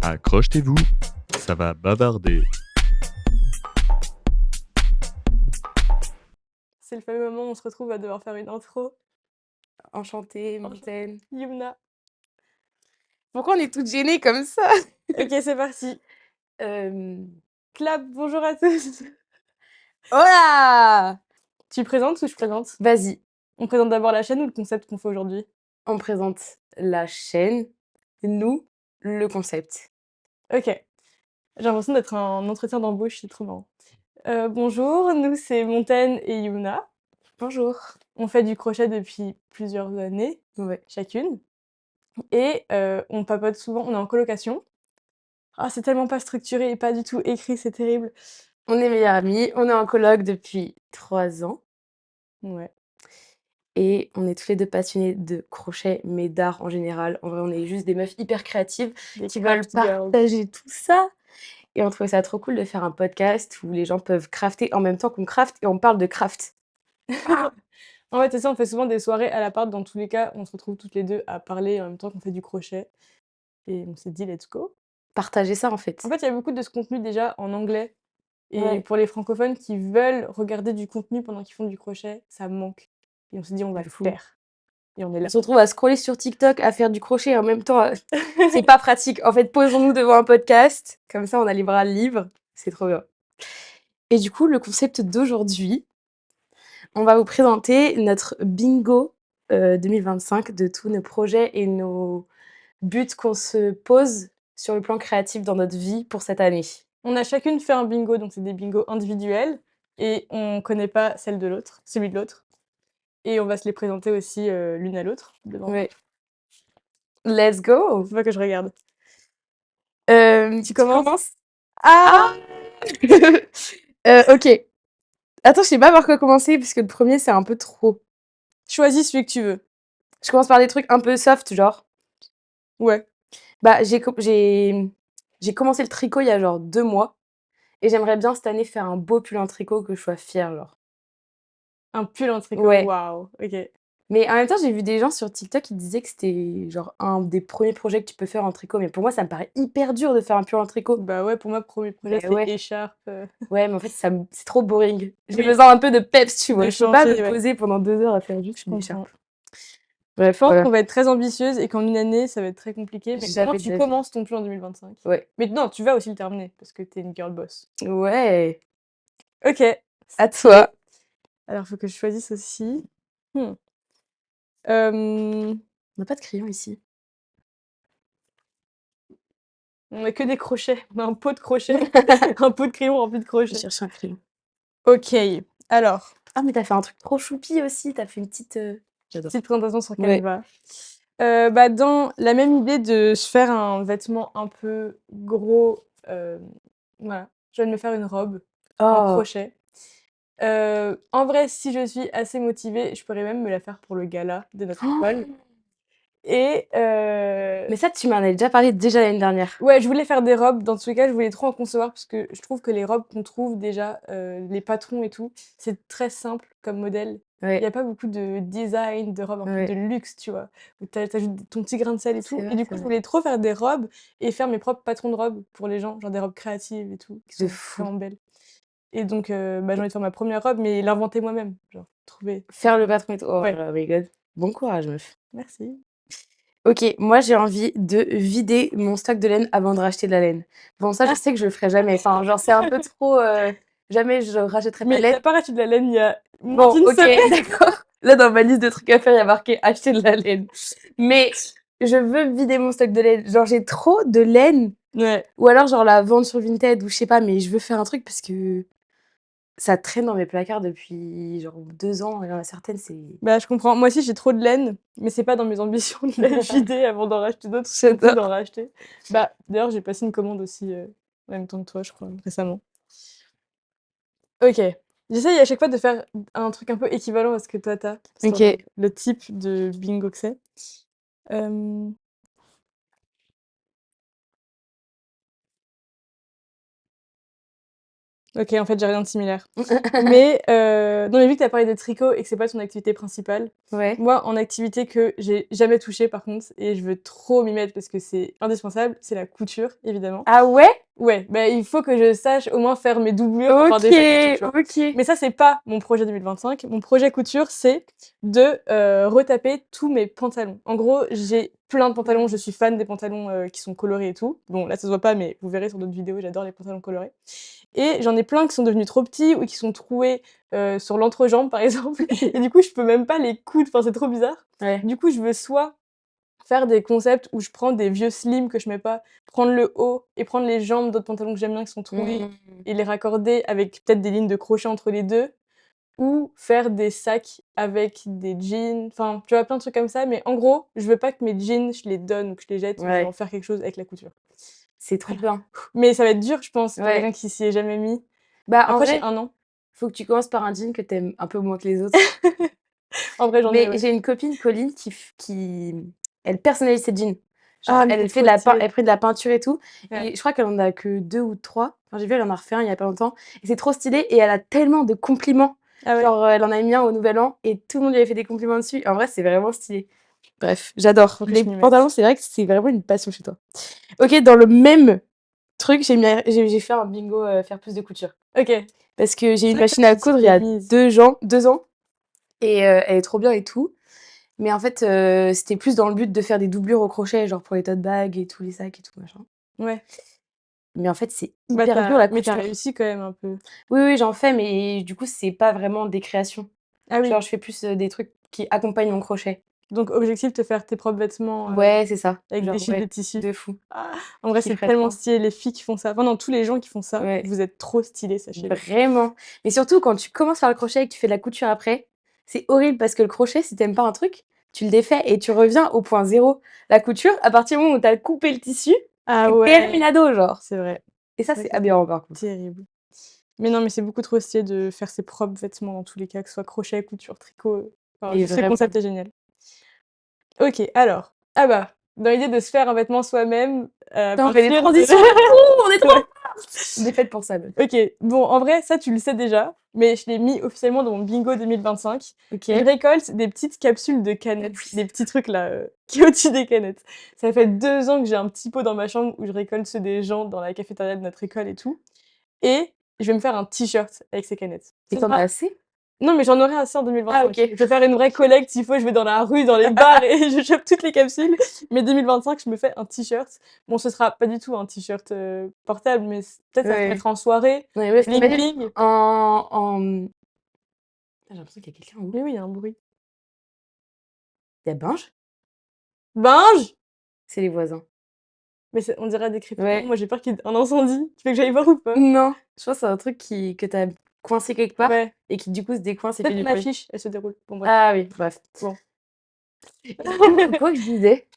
Accrochez-vous, ça va bavarder. C'est le fameux moment où on se retrouve à devoir faire une intro. Enchantée, Montaigne. Yumna. Pourquoi on est toutes gênées comme ça? Ok, c'est parti. Clap, bonjour à tous. Oh là! Tu présentes ou je présente? Vas-y, On présente d'abord la chaîne ou le concept qu'on fait aujourd'hui? on présente la chaîne, nous, le concept. Ok. J'ai l'impression d'être un entretien d'embauche, c'est trop marrant. Bonjour, nous c'est Montaigne et Yumna. Bonjour. On fait du crochet depuis plusieurs années, Ouais. chacune. Et on papote souvent, on est en colocation. Ah, c'est tellement pas structuré et pas du tout écrit, c'est terrible. On est meilleures amies, on est en coloc depuis 3 ans Ouais. et on est toutes les deux passionnées de crochet, mais d'art en général. En vrai, on est juste des meufs hyper créatives Des qui veulent craft girls. partager tout ça. Et on trouvait ça trop cool de faire un podcast où les gens peuvent crafter en même temps qu'on craft et on parle de craft. En fait, c'est ça, on fait souvent des soirées à l'appart. Dans tous les cas, on se retrouve toutes les deux à parler en même temps qu'on fait du crochet. Et on s'est dit, let's go. Partager ça en fait. En fait, il y a beaucoup de ce contenu déjà en anglais. Et Ouais. pour les francophones qui veulent regarder du contenu pendant qu'ils font du crochet, ça manque. Et on s'est dit, on va De le fou. faire. Et on est là. On se retrouve à scroller sur TikTok, à faire du crochet et en même temps, c'est pas pratique. En fait, posons-nous devant un podcast, comme ça on a les bras libres, c'est trop bien. Et du coup, le concept d'aujourd'hui, on va vous présenter notre bingo 2025 de tous nos projets et nos buts qu'on se pose sur le plan créatif dans notre vie pour cette année. On a chacune fait un bingo, donc c'est des bingos individuels. Et on connaît pas celle de l'autre, celui de l'autre. Et on va se les présenter aussi l'une à l'autre. Devant. Ouais. Let's go. Faut pas que je regarde. Tu commences? Ah ok. Attends, je sais pas par quoi commencer parce que le premier c'est un peu trop. Choisis celui que tu veux. Je commence par des trucs un peu soft, genre. Ouais. Bah, j'ai commencé le tricot il y a genre 2 mois et j'aimerais bien cette année faire un beau pull en tricot que je sois fière, genre. Un pull en tricot. Ouais. Waouh. Ok. Mais en même temps, j'ai vu des gens sur TikTok qui disaient que c'était genre un des premiers projets que tu peux faire en tricot. Mais pour moi, ça me paraît hyper dur de faire un pull en tricot. Bah ouais, pour moi, premier projet, Bah c'est ouais. écharpe. Ouais, mais en fait, c'est trop boring. J'ai Oui. besoin un peu de peps, tu vois. De Je peux pas changer, me ouais. poser pendant 2 heures à faire juste Je une comprends. écharpe. Bref, Je pense voilà. qu'on va être très ambitieuse et qu'en une année, ça va être très compliqué. Mais Jamais comment de tu la vie. commences ton pull en 2025? Ouais. Mais non, tu vas aussi le terminer parce que t'es une girl boss. Ouais. Ok. À toi. Alors, faut que je choisisse aussi. Euh, On n'a pas de crayon ici. On a que des crochets. On a un pot de crochets. Un pot de crayon rempli de Je crochets. cherche un crayon. Ok. Alors, Ah, mais t'as fait un truc trop choupi aussi. T'as fait une petite. J'adore. petite présentation sur Ouais. Canva. Bah, dans la même idée de se faire un vêtement un peu gros, voilà, je viens de me faire une robe en Oh. crochet. En vrai, si je suis assez motivée, je pourrais même me la faire pour le gala de notre école. Et Mais ça, tu m'en avais déjà parlé déjà l'année dernière. ouais, je voulais faire des robes. Dans tous les cas, je voulais trop en concevoir parce que je trouve que les robes qu'on trouve déjà, les patrons et tout, c'est très simple comme modèle. Il Ouais. y a pas beaucoup de design, de robes un peu de luxe, tu vois? Où t'ajoutes ton petit grain de sel et C'est tout. vrai, Et du c'est coup, je vrai. voulais trop faire des robes et faire mes propres patrons de robes pour les gens, genre des robes créatives et tout, qui De sont fou. vraiment belles. Et donc, bah, j'ai envie de faire ma première robe, mais l'inventer moi-même, genre trouver. Faire le patron et tout. Oh Ouais. là, my god. Bon courage, meuf. Merci. Ok, moi j'ai envie de vider mon stock de laine avant de racheter de la laine. Bon, ça, je sais que je le ferai jamais. Enfin, genre, c'est un peu trop. Jamais je rachèterai pas de Mais laine. t'as pas racheté de la laine il y a moins Bon, d'une ok, semaine? d'accord. Là, dans ma liste de trucs à faire, il y a marqué acheter de la laine. Mais je veux vider mon stock de laine. Genre, j'ai trop de laine. Ouais. Ou alors, genre, la vendre sur Vinted ou je sais pas, mais je veux faire un truc parce que ça traîne dans mes placards depuis genre 2 ans. Il y en a certaines, c'est. Bah, je comprends. Moi aussi, j'ai trop de laine, mais c'est pas dans mes ambitions de la vider avant d'en racheter d'autres, surtout J'adore. d'en racheter. Bah, d'ailleurs, j'ai passé une commande aussi en même temps que toi, je crois, récemment. Ok. J'essaye à chaque fois de faire un truc un peu équivalent à ce que toi t'as, sur Ok. le type de bingo que c'est. Euh, OK, en fait, j'ai rien de similaire. Mais non, mais vu que tu as parlé de tricot et que c'est pas ton activité principale, Ouais. moi, en activité que j'ai jamais touchée par contre et je veux trop m'y mettre parce que c'est indispensable, c'est la couture, évidemment. Ah ouais? Ouais, bah, il faut que je sache au moins faire mes doublures pour avoir OK, des sacs couture, tu vois? OK. Mais ça, c'est pas mon projet 2025. Mon projet couture, c'est de, retaper tous mes pantalons. En gros, j'ai plein de pantalons, je suis fan des pantalons, qui sont colorés et tout. Bon, là, ça se voit pas, mais vous verrez sur d'autres vidéos, j'adore les pantalons colorés. Et j'en ai plein qui sont devenus trop petits ou qui sont troués, sur l'entrejambe, par exemple et du coup, je peux même pas les coudre, enfin, c'est trop bizarre. Ouais. Du coup, je veux soit faire des concepts où je prends des vieux slims que je mets pas, prendre le haut et prendre les jambes d'autres pantalons que j'aime bien qui sont troués Mmh. et les raccorder avec peut-être des lignes de crochet entre les 2 ou faire des sacs avec des jeans, enfin, tu vois, plein de trucs comme ça. Mais en gros, je veux pas que mes jeans, je les donne ou que je les jette, je veux Ouais, en faire quelque chose avec la couture. c'est trop Voilà. bien. Mais ça va être dur, je pense, pour Ouais. quelqu'un qui s'y est jamais mis. Bah, en Après, j'ai vrai, 1 an. faut que tu commences par un jean que tu aimes un peu moins que les autres. En vrai, j'en ai, Mais ouais. j'ai une copine, Colline, qui elle personnalise ses jeans. Genre, Ah, mais c'est elle fait trop de la stylé. elle fait de la peinture et tout Ouais. et je crois qu'elle en a que 2 ou 3. Enfin, j'ai vu, elle en a refait un il y a pas longtemps et c'est trop stylé et elle a tellement de compliments. Ah ouais? Genre, elle en a mis un au nouvel an et tout le monde lui avait fait des compliments dessus. En vrai, c'est vraiment stylé. Bref, j'adore. Faut que Les je m'y mette. pantalons, c'est vrai que c'est vraiment une passion chez toi. OK, dans le même truc, j'ai fait un bingo, faire plus de couture. OK. Parce que j'ai C'est une vrai que toi, machine à tu t'y coudre il y es a mise. 2 ans et elle est trop bien et tout. Mais en fait, c'était plus dans le but de faire des doublures au crochet, genre pour les tote bags et tous les sacs et tout machin. Ouais. Mais en fait, c'est Bah, hyper dur la mais tu couture. réussi quand même un peu. Oui, oui, j'en fais, mais du coup, c'est pas vraiment des créations. Ah oui, Genre, je fais plus, des trucs qui accompagnent mon crochet. donc objectif, te faire tes propres vêtements, Ouais, c'est ça. avec des Genre, fils de ouais, tissu. de fou. Ah! En Je vrai, c'est kifferais tellement trop. stylé, les filles qui font ça. Enfin non, tous les gens qui font ça, Ouais, vous êtes trop stylés, sachez-le. vraiment. Mais surtout, quand tu commences par le crochet et que tu fais de la couture après, c'est horrible parce que le crochet, si tu aimes pas un truc, tu le défais et tu reviens au point zéro. La couture, à partir du moment où tu as coupé le tissu, Ah c'est ouais, terminado, genre. c'est vrai. Et ça, C'est vrai c'est que c'est aberrant, par contre. terrible. Mais non, mais c'est beaucoup trop stylé de faire ses propres vêtements dans tous les cas, que ce soit crochet, couture, tricot, enfin, Mais juste le vraiment. concept est génial. OK, alors, ah bah, dans l'idée de se faire un vêtement soi-même, à Putain, on fait des partir de transitions de fou! On est trop ouais. on est faites pour ça, meuf. OK, bon, en vrai, ça, tu le sais déjà, mais je l'ai mis officiellement dans mon bingo 2025. OK. Je récolte des petites capsules de canettes, Oui. des petits trucs là, qui est au-dessus des canettes. Ça fait 2 ans que j'ai un petit pot dans ma chambre où je récolte ceux des gens dans la cafétéria de notre école et tout et je vais me faire un t-shirt avec ces canettes. Et Ce tu en as sera assez? non, mais j'en aurai assez en Ah 2025. OK. Je vais faire une vraie collecte, s'il faut, je vais dans la rue, dans les bars et je chope toutes les capsules. Mais 2025, je me fais un t-shirt. Bon, ce sera pas du tout un t-shirt, portable, mais peut-être ça se Ouais. mettra en soirée, Ouais, ouais, bling t'imagines bling. en j'ai l'impression qu'il y a quelqu'un en haut. Mais oui, il y a un bruit. Il y a Binge? Binge! C'est les voisins. Mais on dirait des crépitements. Ouais. Moi, j'ai peur qu'il y ait un incendie. Tu veux que j'aille voir ou pas? Non, je pense que c'est un truc que tu as coincé quelque part Ouais. et qui du coup se décoince et fait Peut-être du mon bruit. affiche, elle se déroule. Bon, bref. Ah oui, bref. Bon. Et du coup, quoi que je disais?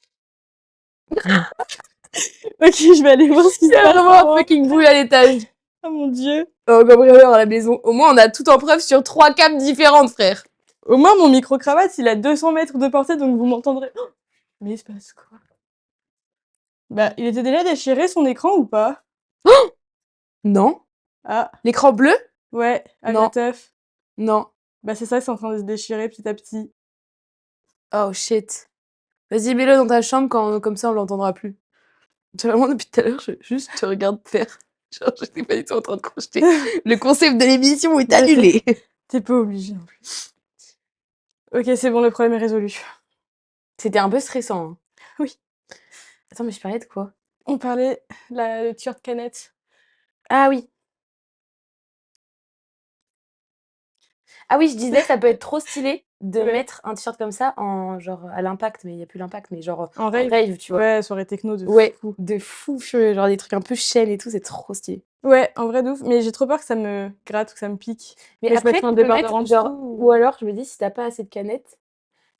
OK, je vais aller voir ce qui Il se y a passe vraiment en un haut. fucking bruit à l'étage. Oh mon Dieu. Oh, cambrioleur à la maison. Au moins, on a tout en preuve sur 3 câbles différentes, frère. Au moins, mon micro-cravate, il a 200 mètres de portée, donc vous m'entendrez. Oh, mais il se passe quoi? Bah, il était déjà déchiré son écran ou pas? Non. Ah, L'écran bleu? ouais, à la Non, teuf. non. Bah, c'est ça, c'est en train de se déchirer petit à petit. Oh shit. Vas-y, mets-le dans ta chambre comme ça on l'entendra plus. Vraiment, depuis tout à l'heure, je juste te regarde faire. Genre, je n'étais pas du tout en train de crocheter. Le concept de l'émission est Bah, annulé. t'es pas obligé non plus. OK, c'est bon, le problème est résolu. C'était un peu stressant, hein. Oui, Attends, mais je parlais de quoi? on parlait le t-shirt canette. Ah oui. Ah oui, je disais, ça peut être trop stylé de Ouais. mettre un t-shirt comme ça en genre à l'impact, mais il y a plus l'impact, mais genre En en rave? rave, tu vois? Ouais, soirée techno de Ouais, fou. de fou furieux, genre des trucs un peu chaînes et tout, c'est trop stylé. Ouais, en vrai de ouf, mais j'ai trop peur que ça me gratte ou que ça me pique. Mais Mais je après, mettrai un tu peux débardeur mettre en genre dessous ou alors je me dis si t'as pas assez de canettes,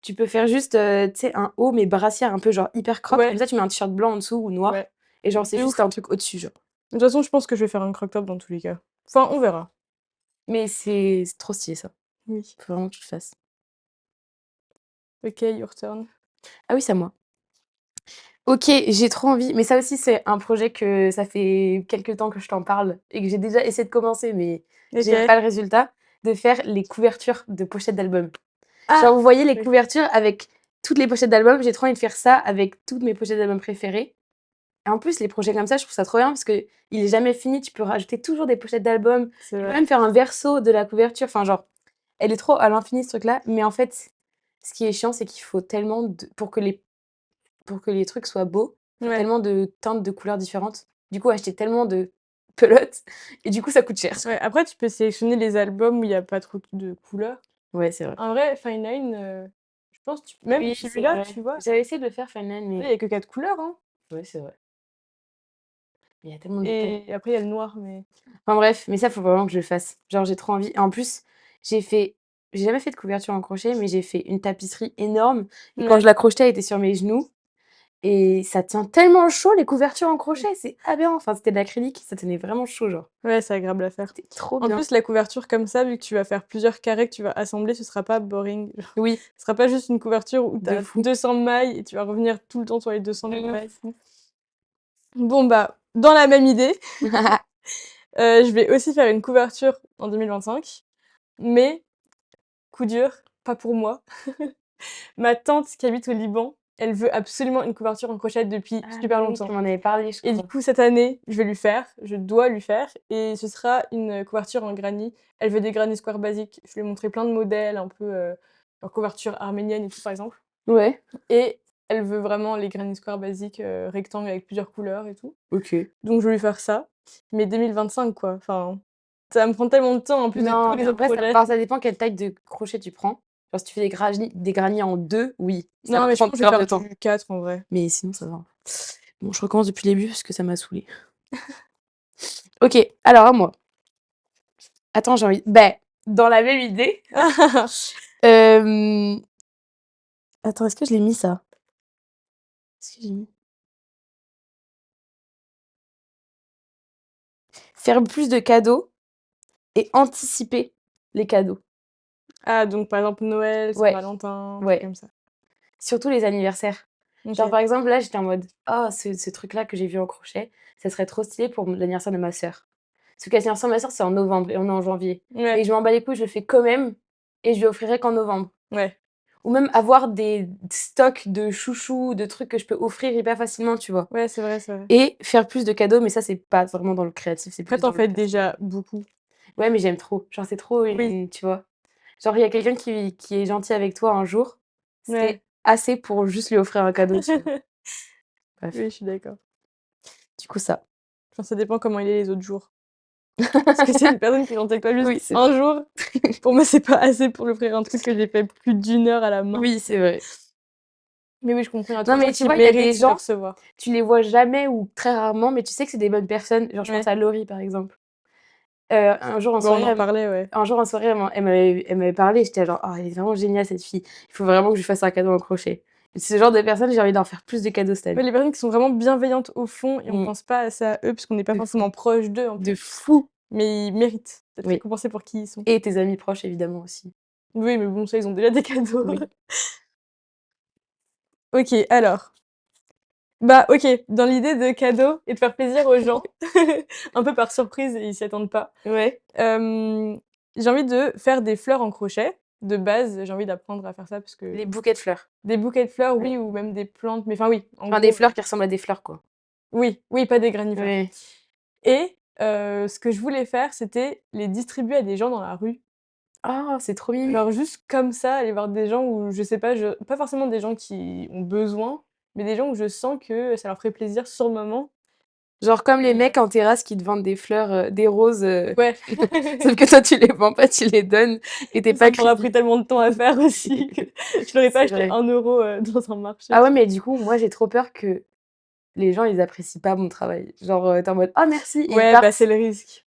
tu peux faire juste, tu sais, un haut mais brassière un peu genre hyper crop, comme ouais, ça tu mets un t-shirt blanc en dessous ou noir ouais. et genre c'est De juste ouf. un truc au-dessus, genre. De toute façon, je pense que je vais faire un crop top dans tous les cas. Enfin, on verra. Mais c'est trop stylé ça. Oui. Faut vraiment que tu le fasses. OK, your turn. Ah oui, c'est à moi. OK, j'ai trop envie, mais ça aussi, c'est un projet que ça fait quelques temps que je t'en parle et que j'ai déjà essayé de commencer, mais j'ai OK. pas le résultat, de faire les couvertures de pochettes d'albums. Ah! Genre, vous voyez les Oui. couvertures avec toutes les pochettes d'albums, j'ai trop envie de faire ça avec toutes mes pochettes d'albums préférées. Et en plus, les projets comme ça, je trouve ça trop bien parce qu'il est jamais fini, tu peux rajouter toujours des pochettes d'albums. C'est Tu peux vrai. même faire un verso de la couverture, enfin genre, elle est trop à l'infini ce truc-là, mais en fait, ce qui est chiant, c'est qu'il faut tellement de pour que les trucs soient beaux, il faut Ouais. tellement de teintes de couleurs différentes. Du coup, acheter tellement de pelotes et du coup, ça coûte cher. Ouais, après tu peux sélectionner les albums où il y a pas trop de couleurs. Ouais, c'est vrai. En vrai, Fine Line, je pense tu même Oui, c'est celui-là, vrai. tu vois? J'avais essayé de le faire Final, Il mais y a que 4 couleurs, hein, ouais, c'est vrai. Il y a tellement de détails. et après il y a le noir, mais Enfin bref, mais ça, faut vraiment que je le fasse. Genre, j'ai trop envie. En plus, j'ai fait j'ai jamais fait de couverture en crochet, mais j'ai fait une tapisserie énorme et quand ouais. je l'accrochais, elle était sur mes genoux et ça tient tellement chaud les couvertures en crochet, c'est aberrant. Enfin, c'était de l'acrylique, ça tenait vraiment chaud, genre. Ouais, c'est agréable à faire. C'était trop En bien. plus, la couverture comme ça, vu que tu vas faire plusieurs carrés que tu vas assembler, ce sera pas boring. Oui, Ce sera pas juste une couverture où tu de as fou. 200 mailles et tu vas revenir tout le temps sur les 200 mêmes Mmh. mailles. Bon, bah, dans la même idée, je vais aussi faire une couverture en 2025, mais coup dur, pas pour moi. Ma tante qui habite au Liban, elle veut absolument une couverture en crochet depuis Ah super mais oui, tu longtemps. m'en avais parlé, je Et du crois. coup, cette année, je vais lui faire, je dois lui faire, et ce sera une couverture en granny. Elle veut des granny square basiques. Je lui ai montré plein de modèles, un peu en couverture arménienne et tout, par exemple. Ouais, Et elle veut vraiment les granny square basiques rectangles avec plusieurs couleurs et tout. OK. Donc, je vais lui faire ça. Mais 2025, quoi. Enfin, ça va me prendre tellement de temps en plus de tous Non, les mais en autres vrai, projets. ça dépend quelle taille de crochet tu prends. Genre, si tu fais des granits en 2, oui, ça Non, mais je prend pense que je vais grave faire de temps. du 4 en vrai. Mais sinon, ça va. Bon, je recommence depuis le début parce que ça m'a saoulée. OK, alors à moi. Attends, j'ai envie dans la même idée, hem, attends, est-ce que je l'ai mis ça? Est-ce que j'ai mis? Faire plus de cadeaux et anticiper les cadeaux. Ah, donc par exemple Noël, Ouais, Saint-Valentin, trucs ouais, comme ça. surtout les anniversaires. Genre, OK. par exemple, là, j'étais en mode: «Oh, ce truc-là que j'ai vu en crochet, ça serait trop stylé pour l'anniversaire de ma sœur». Parce que l'anniversaire de ma sœur, c'est en novembre et on est en janvier. Mais Ouais, je m'en bats les couilles, je le fais quand même et je lui offrirai qu'en novembre. ouais. Ou même avoir des stocks de chouchous, de trucs que je peux offrir hyper facilement, tu vois? Ouais, c'est vrai, c'est vrai. Et faire plus de cadeaux, mais ça, c'est pas vraiment dans le créatif, c'est Après, plus dans tu le fais personnel. déjà beaucoup. Ouais, mais j'aime trop. Genre, c'est trop Oui, une tu vois? Genre, il y a quelqu'un qui est gentil avec toi un jour, ouais. c'est assez pour juste lui offrir un cadeau, tu vois? Bref, Oui, je suis d'accord. du coup, ça. Enfin, ça dépend comment il est les autres jours. Parce que c'est une personne qui est gentille avec toi juste Oui, c'est un vrai. jour, pour moi, c'est pas assez pour lui offrir un truc que j'ai fait plus d'1 heure à la main. Oui, c'est vrai. Mais oui, je comprends, il y a Non, trop de mais trucs tu qui vois, il y a des méritent de gens, recevoir. tu les vois jamais ou très rarement, mais tu sais que c'est des bonnes personnes. Genre, je pense Ouais. à Laurie, par exemple. Un jour en Bon, on soirée, en reparlait, ouais. elle m'avait parlé, j'étais genre: «Oh, elle est vraiment géniale cette fille. Il faut vraiment que je lui fasse un cadeau en crochet». Et c'est ce genre de personne, j'ai envie d'en faire plus de cadeaux cette Ouais, année. les personnes qui sont vraiment bienveillantes au fond et on Mmh, pense pas assez à eux parce qu'on n'est pas de fou, forcément proche d'eux en de plus. fou. Mais ils méritent d'être Oui, récompensés pour qui ils sont. et tes amis proches évidemment aussi. Oui, mais bon, ça, ils ont déjà des cadeaux. Oui. OK, alors, bah, OK, dans l'idée de cadeau et de faire plaisir aux gens, un peu par surprise et ils s'y attendent pas, Ouais, j'ai envie de faire des fleurs en crochet. De base, j'ai envie d'apprendre à faire ça parce que les bouquets de fleurs. des bouquets de fleurs, Ouais. oui, ou même des plantes, mais enfin, oui, en Enfin des gros, fleurs qui ressemblent à des fleurs, quoi. oui, oui, pas des granivores. Ouais. Et ce que je voulais faire, c'était les distribuer à des gens dans la rue. Oh, c'est trop mignon. Genre juste comme ça, aller voir des gens où je sais pas, pas forcément des gens qui ont besoin, mais des gens où je sens que ça leur ferait plaisir sur le moment. Genre comme les Et mecs en terrasse qui te vendent des fleurs, des roses, ouais, sauf que toi tu les vends pas, tu les donnes et tu ça pas m'aura pris creepy. tellement de temps à faire aussi que je l'aurais pas C'est acheté vrai. 1 € dans un marché, Ah ouais, tu vois? mais du coup, moi j'ai trop peur que les gens ils apprécient pas mon travail. Genre, tu en mode: «Oh merci» et ils Ouais, bah, c'est partent. le risque.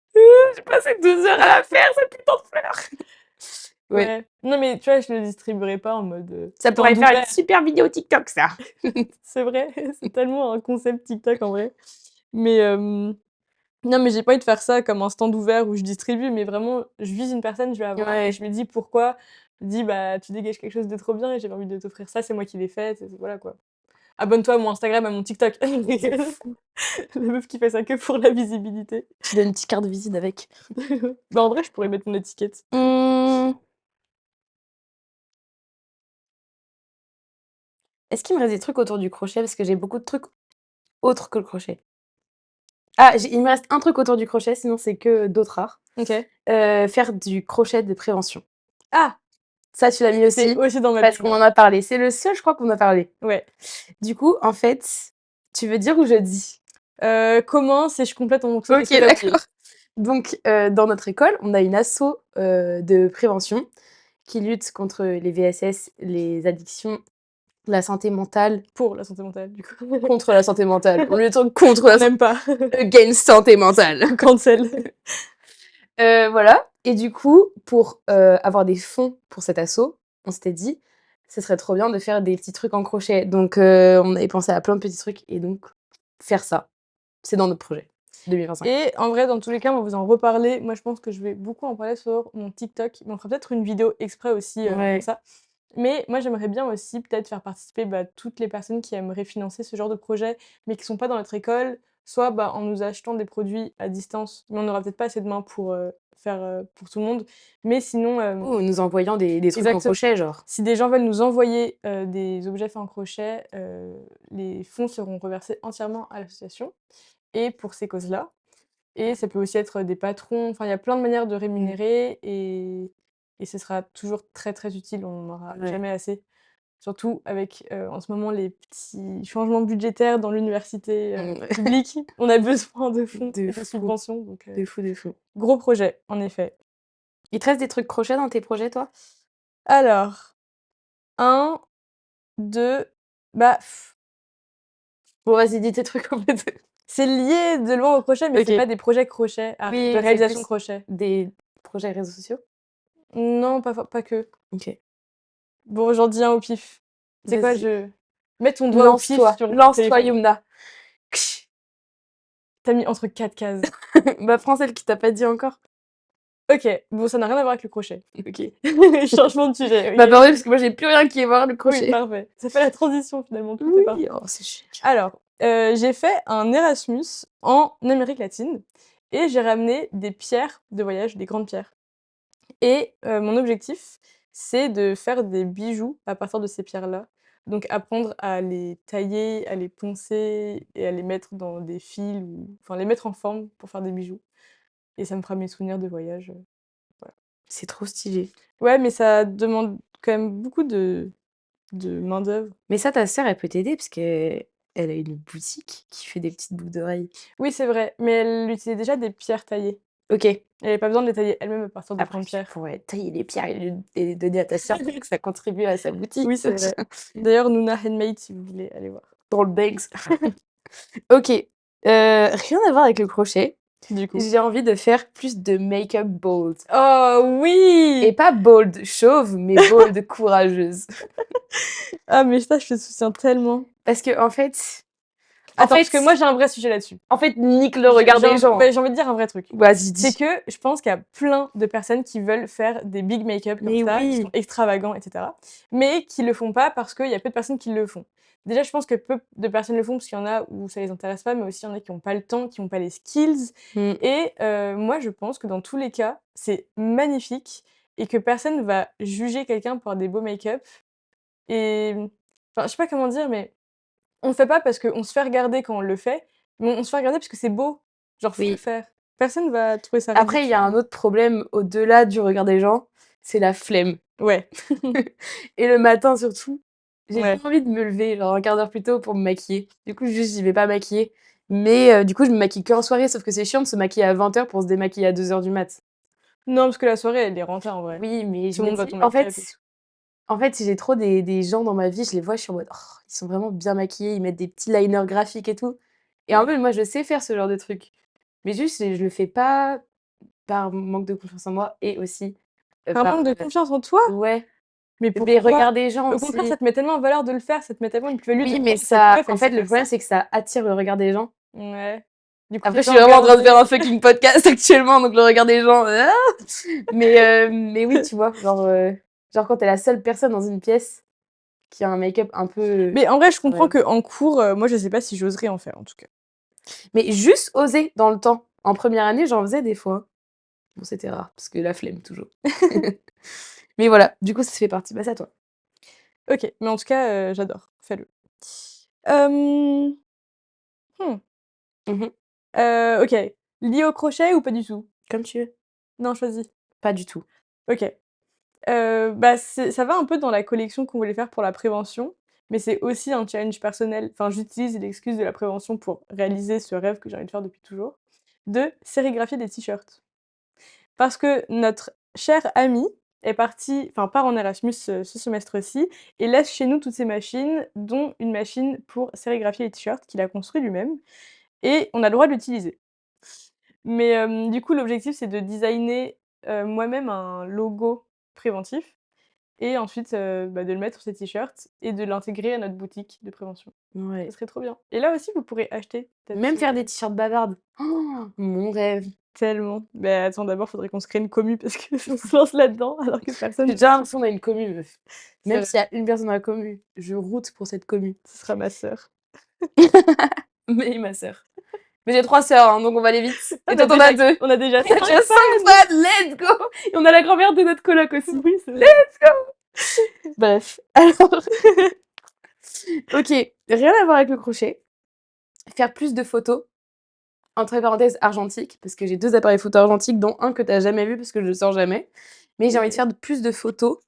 J'ai passé 2 heures à la faire cette putain de fleur. Ouais, Ouais. Non, mais tu vois, je le distribuerai pas en mode, ça stand pourrait faire une ouvert. super vidéo TikTok ça. C'est vrai, c'est tellement un concept TikTok en vrai. Mais non, mais j'ai pas envie de faire ça comme un stand ouvert où je distribue, mais vraiment, je vise une personne, je vais la voir et Ouais. je lui dis pourquoi. Je lui dis: «Bah, tu dégages quelque chose de trop bien et j'avais envie de t'offrir ça, c'est moi qui l'ai fait», voilà quoi. abonne-toi à mon Instagram, à mon TikTok. La meuf qui fait ça que pour la visibilité. Tu donnes une petite carte de visite avec. Bah, en vrai, je pourrais mettre mon étiquette. Est-ce qu'il me reste des trucs autour du crochet? Parce que j'ai beaucoup de trucs autres que le crochet. Ah, il me reste un truc autour du crochet, sinon c'est que d'autres rares. OK. Faire du crochet de prévention. Ah! Ça, tu l'as mis aussi, C'est aussi dans ma parce bio. qu'on en a parlé. C'est le seul, je crois, qu'on a parlé. Ouais. Du coup, en fait, tu veux dire ou je dis? Commence et je complète en fonction de ce Ok, que t'as oublié. d'accord. Donc, dans notre école, on a une asso de prévention qui lutte contre les VSS, les addictions, la santé mentale, Pour la santé mentale, du coup. contre la santé mentale. On lutte contre On la n'aime pas. against santé mentale. Cancel. Voilà. Et du coup, pour avoir des fonds pour cet asso, on s'était dit, ce serait trop bien de faire des petits trucs en crochet. Donc, on avait pensé à plein de petits trucs et donc, faire ça, c'est dans notre projet 2025. Et en vrai, dans tous les cas, on va vous en reparler. Moi, je pense que je vais beaucoup en parler sur mon TikTok, mais on fera peut-être une vidéo exprès aussi Ouais. pour ça. Mais moi, j'aimerais bien aussi peut-être faire participer toutes les personnes qui aimeraient financer ce genre de projet, mais qui sont pas dans notre école, soit en nous achetant des produits à distance, mais on n'aura peut-être pas assez de mains pour faire pour tout le monde. Mais sinon, Ou nous envoyant des trucs en exactement. crochet, genre. Si des gens veulent nous envoyer des objets faits en crochet, les fonds seront reversés entièrement à l'association et pour ces causes-là. Et ça peut aussi être des patrons, enfin il y a plein de manières de rémunérer et ce sera toujours très, très utile, on n'en aura Ouais. jamais assez. Surtout avec, en ce moment les petits changements budgétaires dans l'université, Ouais. publique. On a besoin de fonds De et de fou. subventions donc De fou, de fou. gros projet, en effet. Il te reste des trucs crochet dans tes projets, toi? Alors, 1, 2, bah, Bon, vas-y, dis tes trucs en fait. c'est lié de loin au crochet, mais c'est Ok. pas des projets crochet, Oui, de c'est réalisation plus crochet. des projets réseaux sociaux? Non, pas que. Ok. Bon, j'en dis un au pif. Tu sais quoi? Vas-y. Mets ton doigt au pif sur ton Lance-toi, téléphone. Yumna. Tu mis entre 4 cases. Bah, prends celle qui t'a pas dit encore. OK, bon, ça n'a rien à voir avec le crochet. Ok. Changement de sujet, Bah, OK. pardon, parce que moi, j'ai plus rien qui est voir le Oui, crochet. parfait. Ça fait la transition finalement, tout est Oui, parfait. oh, c'est chic. Alors, j'ai fait un Erasmus en Amérique latine et j'ai ramené des pierres de voyage, des grandes pierres. Et mon objectif, c'est de faire des bijoux à partir de ces pierres-là. Donc apprendre à les tailler, à les poncer et à les mettre dans des fils ou enfin les mettre en forme pour faire des bijoux. Et ça me fera mes souvenirs de voyage, voilà. C'est trop stylé. Ouais, mais ça demande quand même beaucoup de main-d'œuvre. Mais ça, ta sœur, elle peut t'aider parce qu'elle a une boutique qui fait des petites boucles d'oreilles. Oui, c'est vrai, mais elle utilisait déjà des pierres taillées. Ok. Elle avait pas besoin de les tailler elle-même à partir de Après, grandes tu pierres. pourrais tailler les pierres et les donner à ta sœur pour que ça contribue à sa boutique. Oui, c'est vrai. D'ailleurs, Nuna Handmade, si vous voulez aller voir. Dans le Banks. Ok. Rien à voir avec le crochet. Du coup. J'ai envie de faire plus de make-up bold. Oh oui! Et pas bold chauve, mais bold courageuse. Ah mais ça, je te soutiens tellement. Parce que en fait, Attends, parce que moi j'ai un vrai sujet là-dessus. en fait, nique le regard des gens. Ouais, j'ai envie de dire un vrai truc. Vas-y, C'est dis. que je pense qu'il y a plein de personnes qui veulent faire des big make-up comme Mais ça, qui oui. sont extravagants, etc. Mais qui le font pas parce qu'il y a peu de personnes qui le font. Déjà, je pense que peu de personnes le font parce qu'il y en a où ça les intéresse pas, mais aussi il y en a qui ont pas le temps, qui ont pas les skills. Mm. Et moi, je pense que dans tous les cas, c'est magnifique et que personne va juger quelqu'un pour des beaux make-up. Et enfin, je sais pas comment dire, mais on le fait pas parce qu'on se fait regarder quand on le fait, mais on se fait regarder parce que c'est beau. Genre, faut le Oui. faire. Personne va trouver ça Après, il y a un autre problème au-delà du regard des gens, c'est la flemme. Ouais. Et le matin surtout, j'ai Ouais. pas envie de me lever genre un quart d'heure plus tôt pour me maquiller. Du coup, juste, j'y vais pas maquiller. Mais du coup, je me maquille qu'en soirée, sauf que c'est chiant de se maquiller à 20h pour se démaquiller à 2h du mat. Non, parce que la soirée, elle est rentable en vrai. Oui, mais je Tout le me monde va dis, tomber en crève et fait, tout. en fait, si j'ai trop des gens dans ma vie, je les vois, je suis en mode, oh, ils sont vraiment bien maquillés, ils mettent des petits liners graphiques et tout. Et en Ouais. fait, moi, je sais faire ce genre de truc. Mais juste, je le fais pas par manque de confiance en moi et aussi Tu un par. manque de confiance en toi? Ouais, Mais mais pourquoi? regarde des gens Au contraire, aussi. ça te met tellement en valeur de le faire, ça te met tellement une plus-value de Oui, dire: mais «Oh, cette ça. meuf, En elle fait, sait le faire problème, ça». c'est que ça attire le regard des gens. Ouais. Du coup, Après, je t'es suis pas vraiment en train de faire un regardée. fucking podcast actuellement, donc le regard des gens. Mais oui, tu vois, genre quand t'es la seule personne dans une pièce qui a un make-up un peu Mais en vrai, je comprends incroyable. qu'en cours, moi, je sais pas si j'oserais en faire, en tout cas. Mais juste oser dans le temps. En première année, j'en faisais des fois. Bon, c'était rare parce que la flemme toujours. Mais voilà, du coup, ça fait partie. Bah, c'est à toi. OK, mais en tout cas, j'adore. Fais-le. Hem, mmh, Mmh. OK. Lié au crochet ou pas du tout? Comme tu veux. Non, choisis. Pas du tout. OK. Bah, ça va un peu dans la collection qu'on voulait faire pour la prévention, mais c'est aussi un challenge personnel. Enfin, j'utilise l'excuse de la prévention pour réaliser ce rêve que j'ai envie de faire depuis toujours, de sérigraphier des t-shirts. Parce que notre cher ami est parti enfin, part en Erasmus, ce semestre-ci et laisse chez nous toutes ses machines, dont une machine pour sérigraphier les t-shirts qu'il a construit lui-même et on a le droit de l'utiliser. Mais du coup, l'objectif, c'est de designer, moi-même un logo préventif et ensuite, bah, de le mettre sur ses t-shirts et de l'intégrer à notre boutique de prévention. Ouais. Ce serait trop bien. Et là aussi, vous pourrez acheter Même faire des t-shirts bavardes. Oh, mon rêve. tellement. Mais attends, d'abord, faudrait qu'on se crée une commu parce qu'on se lance là-dedans alors que personne J'ai déjà l'impression qu'on a une commu, meuf. C'est Même vrai, s'il y a une personne dans la commu, je route pour cette commu. ce sera ma sœur. Mais ma sœur. Mais j'ai 3 sœurs, hein, donc on va aller vite. Ah, Et toi, t'en as 2. on a déjà J'ai 5 5 fans, let's go! Et on a la grand-mère de notre coloc aussi. Oui, c'est vrai. Bref, alors, OK, rien à voir avec le crochet. Faire plus de photos, entre parenthèses argentiques, parce que j'ai 2 appareils photo argentiques, dont un que tu as jamais vu parce que je le sors jamais. Mais j'ai envie de faire plus de photos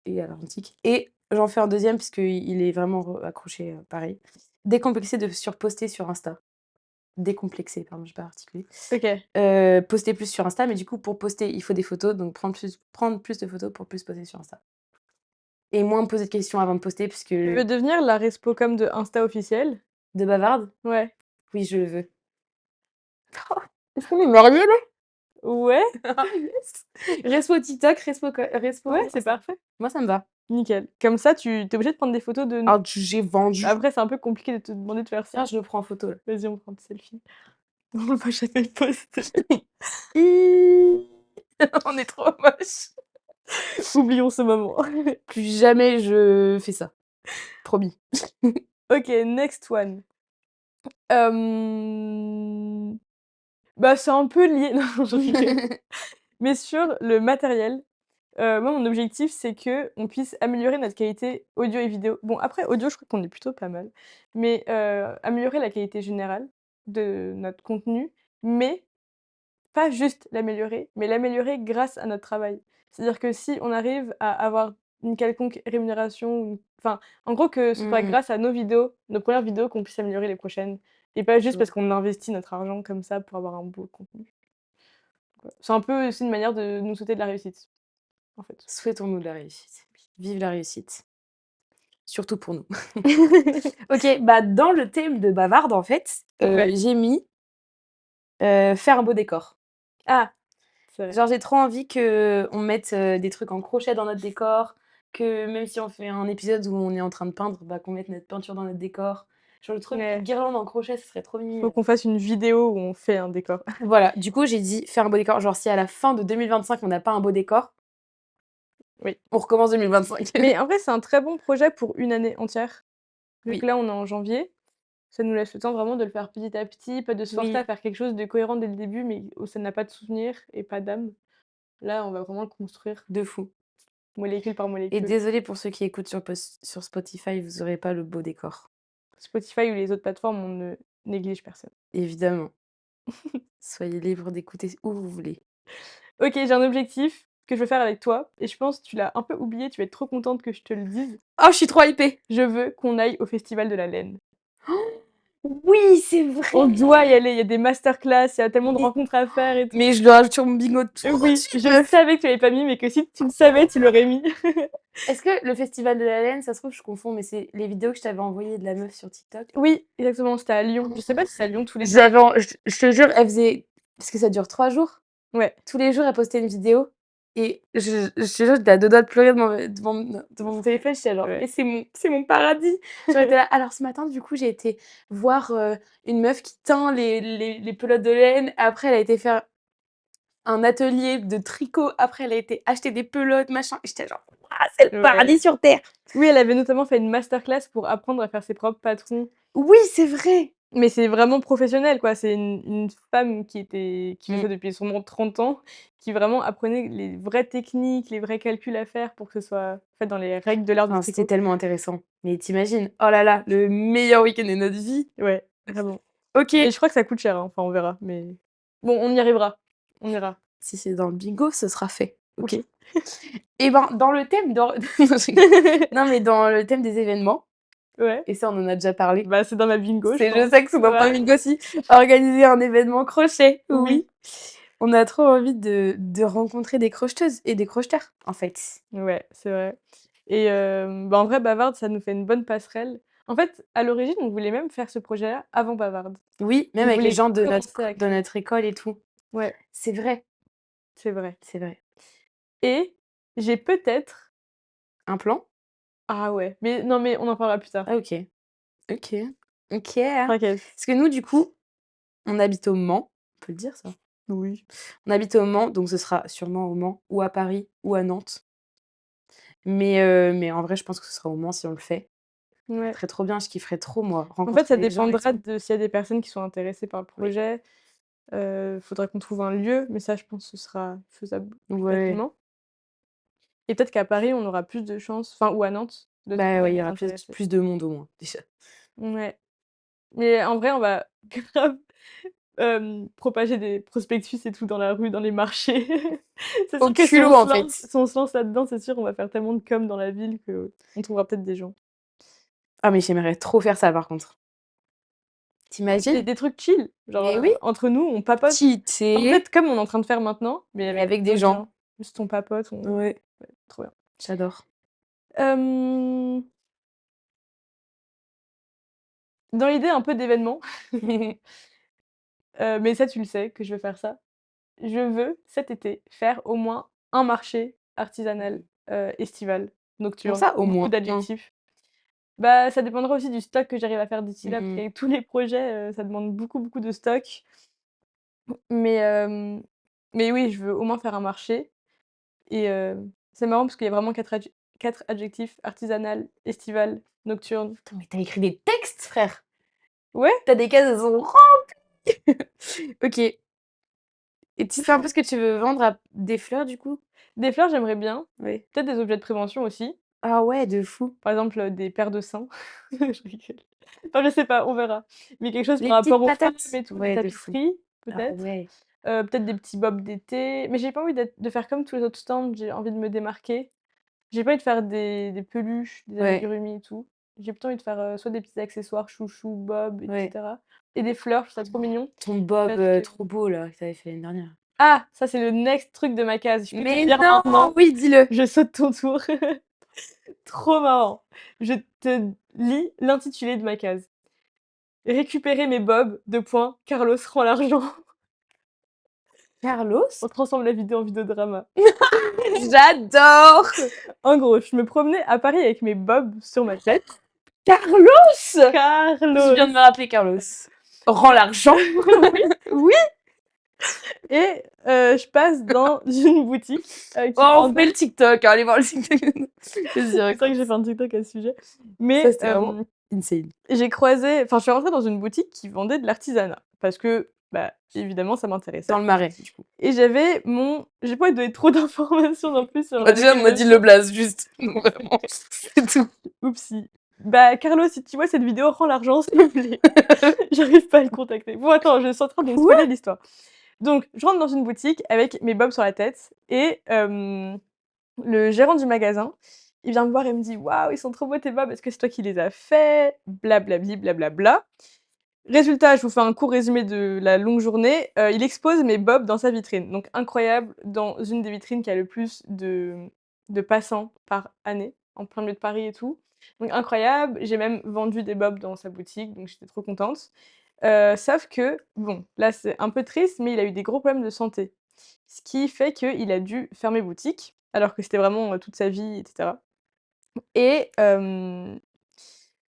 et à l'argentique et j'en fais un deuxième puisqu'il est vraiment accroché, pareil. Décomplexé de surposter sur Insta. Décomplexé, pardon, j'ai pas articulé. OK. Poster plus sur Insta, mais du coup, pour poster, il faut des photos, donc prendre plus de photos pour plus poster sur Insta. Et moins me poser de questions avant de poster puisque Tu veux devenir la respocom de Insta officielle? de bavarde? Ouais. Oui, je le veux. Est-ce qu'on est mariés là? Ouais, Yes! Respo TikTok, respo ouais, c'est Insta. parfait. Moi, ça me va. Nickel. Comme ça, tu es obligé de prendre des photos de nous. Alors j'ai vendu. Après, c'est un peu compliqué de te demander de faire ça. Tiens, je le prends en photo là. Vas-y, on prend des selfies. On va jamais le poster. On est trop moches. Oublions ce moment. Plus jamais je fais ça. Promis. OK, next one. Hem, bah, c'est un peu lié non, je rigole. Mais sur le matériel, moi, mon objectif, c'est qu'on puisse améliorer notre qualité audio et vidéo. Bon, après, audio, je crois qu'on est plutôt pas mal, mais améliorer la qualité générale de notre contenu, mais pas juste l'améliorer, mais l'améliorer grâce à notre travail. C'est-à-dire que si on arrive à avoir une quelconque rémunération ou enfin, en gros, que ce soit Mmh. grâce à nos vidéos, nos premières vidéos, qu'on puisse améliorer les prochaines et pas Je juste vois. parce qu'on investit notre argent comme ça pour avoir un beau contenu. Voilà. C'est un peu aussi une manière de nous souhaiter de la réussite, en fait. Souhaitons-nous de la réussite. Vive la réussite. Surtout pour nous. OK, bah, dans le thème de bavarde, en fait, Ouais. j'ai mis, faire un beau décor. Ah! C'est vrai. Genre, j'ai trop envie qu'on mette, des trucs en crochet dans notre décor, que même si on fait un épisode où on est en train de peindre, bah, qu'on mette notre peinture dans notre décor. Genre le truc Ouais. guirlande en crochet, ce serait trop Faut mignon. qu'on fasse une vidéo où on fait un décor. Voilà, du coup, j'ai dit faire un beau décor. Genre, si à la fin de 2025, on n'a pas un beau décor, Oui. on recommence 2025. Mais en vrai, c'est un très bon projet pour une année entière. Vu que Oui, là, on est en janvier, ça nous laisse le temps vraiment de le faire petit à petit, pas de se forcer oui, à faire quelque chose de cohérent dès le début, mais où ça n'a pas de souvenir et pas d'âme. Là, on va vraiment le construire de fou. molécule par Et molécule. désolée pour ceux qui écoutent sur Spotify, vous aurez pas le beau décor. Spotify ou les autres plateformes, on ne néglige personne. Évidemment. Soyez libres d'écouter où vous voulez. OK, j'ai un objectif que je veux faire avec toi et je pense que tu l'as un peu oublié, tu vas être trop contente que je te le dise. Oh, je suis trop hypée! Je veux qu'on aille au festival de la laine. Oui, c'est vrai! On doit y aller, il y a des masterclass, il y a tellement de Mais rencontres à faire et tout. mais je le rajoute sur mon bingo tout de Oui, suite, je meuf. savais que tu l'avais pas mis, mais que si tu le savais, tu l'aurais mis. Est-ce que le festival de la laine, ça se trouve, je confonds, mais c'est les vidéos que je t'avais envoyées de la meuf sur TikTok? Oui, exactement, c'était à Lyon. Je sais pas si c'est à Lyon tous les J'avais en je te jure, elle faisait parce que ça dure 3 jours. ouais. Tous les jours, elle postait une vidéo et je te jure, j'étais à 2 doigts de pleurer devant mon téléphone. J'étais genre: Ouais. «Mais c'est mon paradis!» Genre, j'étais là: «Alors ce matin, du coup, j'ai été voir, une meuf qui teint les pelotes de laine. Après, elle a été faire un atelier de tricot. Après, elle a été acheter des pelotes, machin». Et j'étais genre: c'est le Ouais. paradis sur terre. Oui, elle avait notamment fait une masterclass pour apprendre à faire ses propres patrons. Oui, c'est vrai. Mais c'est vraiment professionnel, quoi. C'est une femme qui fait Mmh. ça depuis sûrement 30 ans, qui vraiment apprenait les vraies techniques, les vrais calculs à faire pour que ce soit fait dans les règles de l'art du Enfin, c'était tricot. tellement intéressant. Mais t'imagines, oh là là, le meilleur week-end de notre vie. Ouais, vraiment. OK. Et je crois que ça coûte cher, hein, enfin on verra, mais bon, on y arrivera. On ira. Si c'est dans le bingo, ce sera fait. OK. OK. Et ben, dans le thème non, je rigole. Non, mais dans le thème des événements, Ouais, et ça, on en a déjà parlé. bah, c'est dans ma bingo, je Je pense. sais que c'est dans Voilà. ton bingo aussi. Organiser un événement crochet, Oui. oui. On a trop envie de rencontrer des crocheteuses et des crocheteurs, en fait. Ouais, c'est vrai. Et bah, en vrai, Bavarde, ça nous fait une bonne passerelle. En fait, à l'origine, on voulait même faire ce projet-là avant Bavarde. Oui, même On avec les voulait gens de commencer à de créer. notre école et tout. Ouais, C'est vrai, c'est vrai. c'est vrai. Et j'ai peut-être Un plan? ah ouais, mais non, mais on en parlera plus tard. Ah OK. OK. OK. T'inquiète. Parce que nous, du coup, on habite au Mans, on peut le dire ça? Oui. On habite au Mans, donc ce sera sûrement au Mans ou à Paris ou à Nantes. Mais en vrai, je pense que ce sera au Mans si on le fait. Ce Ouais. serait trop bien, je kifferais trop moi, En fait, ça rencontrer les gens et dépendra tout. de s'il y a des personnes qui sont intéressées par le Oui. projet. Faudra qu'on trouve un lieu, mais ça, je pense que ce sera faisable plus Ouais. facilement. Et peut-être qu'à Paris, on aura plus de chances, enfin ou à Nantes, de Bah, trouver ouais, il y des aura intéressés. plus de monde au moins, déjà. Ouais. Mais en vrai, on va grave, propager des prospectus et tout dans la rue, dans les marchés. C'est Au sûr que culot, en fait. si on se lance là-dedans, c'est sûr, on va faire tellement de com dans la ville qu'on trouvera peut-être des gens. Ah mais j'aimerais trop faire ça par contre. T'imagines? Des trucs chill, genre, Mais oui, entre nous, on papote. En cheater, fait, comme on est en train de faire maintenant, mais mais avec avec des d'autres gens. gens. Juste on papote, Ouais, ouais, trop bien. j'adore. Hem, dans l'idée un peu d'événement, mais ça tu le sais que je veux faire ça. Je veux cet été faire au moins un marché artisanal, estival, Comment nocturne, ça, au beaucoup moins un? d'adjectifs. Bah, ça dépendra aussi du stock que j'arrive à faire d'ici là, parce Mmh. qu'avec tous les projets, ça demande beaucoup, beaucoup de stock. Mais, mais oui, je veux au moins faire un marché et c'est marrant parce qu'il y a vraiment 4 adjectifs: artisanal, estival, nocturne. Attends, mais tu écrit des textes, frère! Ouais, T'as des cases, elles sont remplies! OK, et tu sais un peu ce que tu veux vendre à des fleurs, du coup? des fleurs, j'aimerais bien. Ouais. Peut-être des objets de prévention aussi. Ah ouais, de fou. Par exemple, des paires de seins. Je rigole. Enfin, je sais pas, on verra. Mais quelque chose par Les petites rapport aux femmes patates? et tout, des Ouais, de fou. tapisseries, Ah peut-être. ouais. Peut-être des petits bobs d'été. Mais j'ai pas envie de faire comme tous les autres stands, j'ai envie de me démarquer. J'ai pas envie de faire des peluches, des Ouais, amigurumis et tout. J'ai plutôt envie de faire, soit des petits accessoires chouchou, bob et ouais. cetera et des fleurs, je trouve ça trop mignon Ton bob, parce que trop beau là, que tu avais fait l'année dernière. ah! Ça, c'est le next truc de ma case. Je peux te le Mais dire non! maintenant, Oui, dis-le! je saute ton tour. Trop marrant. Je te lis l'intitulé de ma case. Récupérer mes bobs, 2 points, Carlos rend l'argent. Carlos? On transforme la vidéo en vidéo drama. J'adore! En gros, je me promenais à Paris avec mes bobs sur ma tête. Carlos! Je viens Carlos! de me rappeler Carlos. Rends l'argent. Oui, oui et je passe dans une boutique, qui Oh, on fait vendait le TikTok, hein, allez voir le TikTok. Vas-y, c'est vrai raconte. que j'ai fait un TikTok à ce sujet. Ça, Mais c'était vraiment insane. j'ai croisé enfin, je suis rentrée dans une boutique qui vendait de l'artisanat parce que, bah, évidemment, ça m'intéressait Dans le Marais, du coup. et j'avais mon j'ai pas envie de donner trop d'informations non plus sur Bah, déjà, on m'a dit le blaze, juste. Donc, vraiment, c'est tout. Oupsie. Bah, Carlos, si tu vois cette vidéo, rends l'argent, s'il te plaît. J'arrive pas à le contacter. Bon, attends, je suis en train de me Quoi? spoiler l'histoire. Donc, je rentre dans une boutique avec mes bobs sur la tête et le gérant du magasin, il vient me voir et me dit: «Waouh, ils sont trop beaux tes bobs, est-ce que c'est toi qui les as faits?» blablabli, blablabla. Résultat, je vous fais un court résumé de la longue journée. Il expose mes bobs dans sa vitrine. Donc incroyable, dans une des vitrines qui a le plus de passants par année, en plein milieu de Paris et tout. Donc incroyable, j'ai même vendu des bobs dans sa boutique, donc j'étais trop contente. Sauf que, bon, là c'est un peu triste, mais il a eu des gros problèmes de santé. Ce qui fait qu'il a dû fermer boutique, alors que c'était vraiment, toute sa vie et cetera et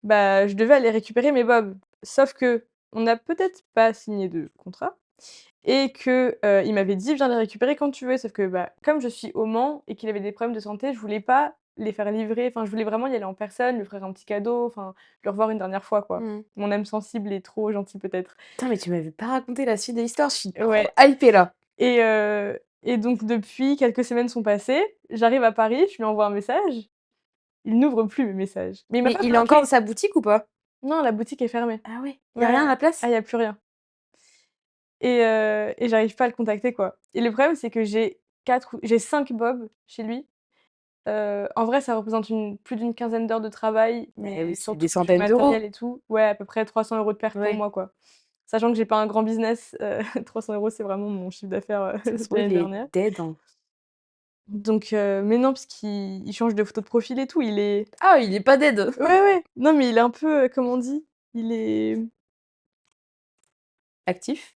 bah, je devais aller récupérer mes bobs. Sauf qu'on n'a peut-être pas signé de contrat et que, il m'avait dit: «Viens les récupérer quand tu veux». Sauf que, bah, comme je suis au Mans et qu'il avait des problèmes de santé, je voulais pas les faire livrer. Enfin, je voulais vraiment y aller en personne, lui offrir un petit cadeau, enfin, le revoir une dernière fois, quoi. Mmh. Mon âme sensible est trop gentille, peut-être. Putain, mais tu m'avais pas raconté la suite de l'histoire, je suis trop Ouais. hypée là. Et donc depuis, quelques semaines sont passées, j'arrive à Paris, je lui envoie un message, il n'ouvre plus mes messages. Mais il m'a Mais pas il est bloquée. encore dans sa boutique ou pas? Non, la boutique est fermée. Ah ouais, y Ouais, a rien à ouais. la place? Ah, il y a plus rien. Et j'arrive pas à le contacter, quoi. Et le problème, c'est que j'ai 5 bobs chez lui. En vrai, ça représente plus d'une quinzaine d'heures de travail, Eh mais oui, c'est surtout des du centaines d'euros. matériel et tout. Ouais, à peu près 300 € de perte pour Ouais. moi, quoi. Sachant que j'ai pas un grand business, 300 €, c'est vraiment mon chiffre d'affaires, Ça se de trouve, l'année il est dernière. dead, hein. Donc mais non, parce qu'il change de photo de profil et tout, il est Ah, il est pas dead! ouais, ouais, non, mais il est un peu, comment on dit? Il est Actif?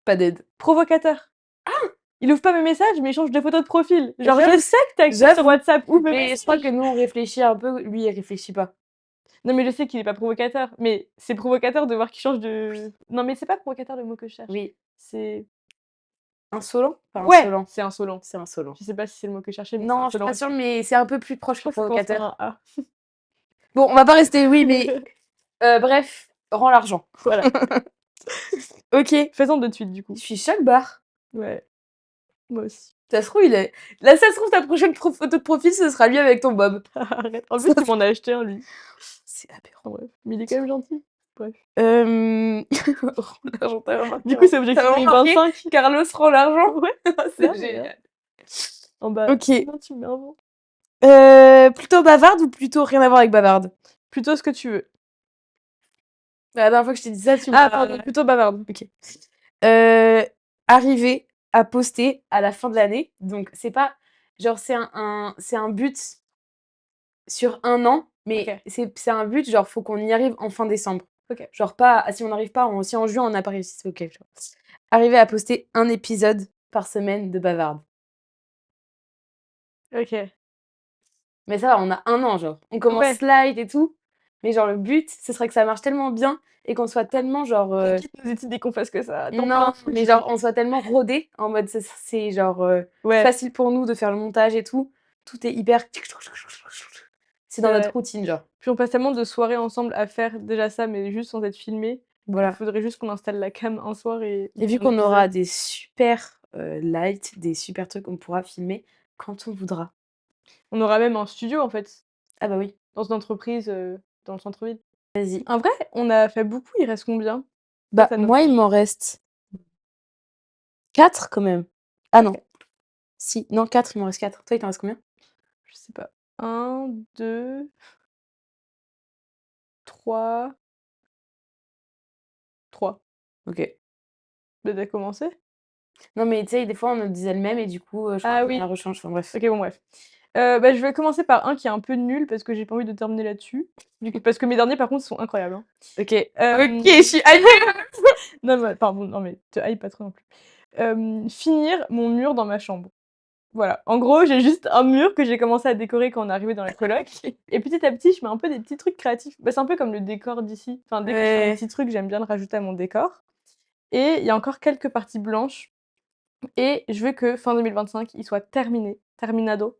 Pas dead. provocateur. Il ouvre pas mes messages, mais il change de photo de profil. Genre, je J'avoue, sais que tu actif sur j'avoue. WhatsApp, ouvre mes Mais je crois que messages. nous, on réfléchit un peu, lui, il réfléchit pas. Non, mais je sais qu'il est pas provocateur, mais c'est provocateur de voir qu'il change de non, mais c'est pas provocateur le mot que je cherche. Oui. C'est Insolent? Pas ouais, insolent. c'est insolent. C'est insolent. Je sais pas si c'est le mot que je cherchais, mais c'est Non, je suis insolent pas aussi. sûre, mais c'est un peu plus Je proche que crois que ça commence par provocateur. un A. Bon, on va pas rester, oui, mais bref, rends l'argent. Voilà. OK. Faisons de suite, du coup. Je suis choc barre. Ouais, moi aussi. Ça se trouve, il est. Là, ça se trouve, ta prochaine photo de profil, ce sera lui avec ton bob. Arrête. En plus, il m'en a acheté un, lui. C'est aberrant. Enfin, bref, mais il est quand même gentil. Bref. Rends l'argent, t'as remarqué, Du coup, c'est objectif t'as remarqué 2025. Carlos rend l'argent? Ouais, C'est non, mais, génial. en bas. OK. Non, tu me mets un vent. Plutôt bavarde ou plutôt rien à voir avec bavarde? Plutôt ce que tu veux. La dernière fois que je t'ai dit ça, tu Ah, m'as pardon, plutôt bavarde. OK. Arriver à poster à la fin de l'année, donc c'est pas genre c'est un but sur 1 an, mais OK. c'est un but genre faut qu'on y arrive en fin décembre. OK. Genre pas si on n'arrive pas si en juin on n'a pas réussi, c'est OK, tu vois? Arriver à poster un épisode par semaine de bavarde. OK. Mais ça va, on a 1 an genre. On commence Ouais. light et tout, mais genre le but, ce serait que ça marche tellement bien et qu'on soit tellement genre, Qu'on quitte nos études et qu'on fasse que ça à temps non, plein. mais genre on soit tellement rodés en mode c'est genre, Ouais, facile pour nous de faire le montage et tout. Tout est hyper c'est dans c'est notre vrai. routine genre. Puis on passe tellement de soirées ensemble à faire déjà ça, mais juste sans être filmés. Il Voilà. faudrait juste qu'on installe la cam un soir et Et vu un qu'on aura épisode. des super, lights, des super trucs, on pourra filmer quand on voudra. On aura même un studio, en fait, Ah bah oui, dans une entreprise, dans le centre-ville. vas-y. En vrai, on a fait beaucoup, il reste combien? Bah, Ça nous moi, il m'en reste 4 quand même. Ah non, OK. si, non 4, il m'en reste 4. Toi, il t'en reste combien? Je sais pas. 1, 2, 3, 3. OK. Bah, tu commencé? Non, mais tu sais, des fois, on nous disait le même et du coup, je crois Ah qu'on oui. la rechange, enfin bref. OK, bon, bref. Bah, je vais commencer par un qui est un peu nul parce que j'ai pas envie de terminer là-dessus. Du coup parce que mes derniers, par contre, sont incroyables, hein. OK. Hem OK, je suis hypée! Non, mais pardon, non, mais te hype pas trop non plus. Finir mon mur dans ma chambre. Voilà. En gros, j'ai juste un mur que j'ai commencé à décorer quand on est arrivé dans la coloc et petit à petit, je mets un peu des petits trucs créatifs. Bah, c'est un peu comme le décor d'ici. Enfin, dès que je fais un Ouais. petit truc, j'aime bien le rajouter à mon décor et il y a encore quelques parties blanches et je veux que fin 2025, il soit terminé, terminado.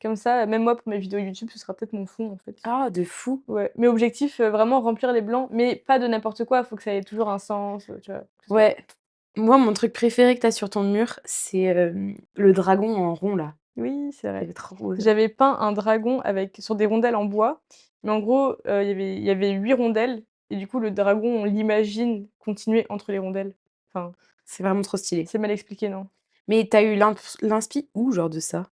Comme ça, même moi pour mes vidéos YouTube, ce sera peut-être mon fond, en fait. Ah, de fou! Ouais, mais objectif, vraiment remplir les blancs, mais pas de n'importe quoi, faut que ça ait toujours un sens, tu vois? Que ce soit Ouais. Moi, mon truc préféré que tu as sur ton mur, c'est, le dragon en rond là. oui, c'est vrai. C'est trop beau ça. J'avais peint un dragon sur des rondelles en bois, mais en gros, il y avait 8 rondelles et du coup, le dragon, on l'imagine continuer entre les rondelles. Enfin, C'est vraiment trop stylé. c'est mal expliqué, non? Mais tu as eu l'inspi où genre de ça?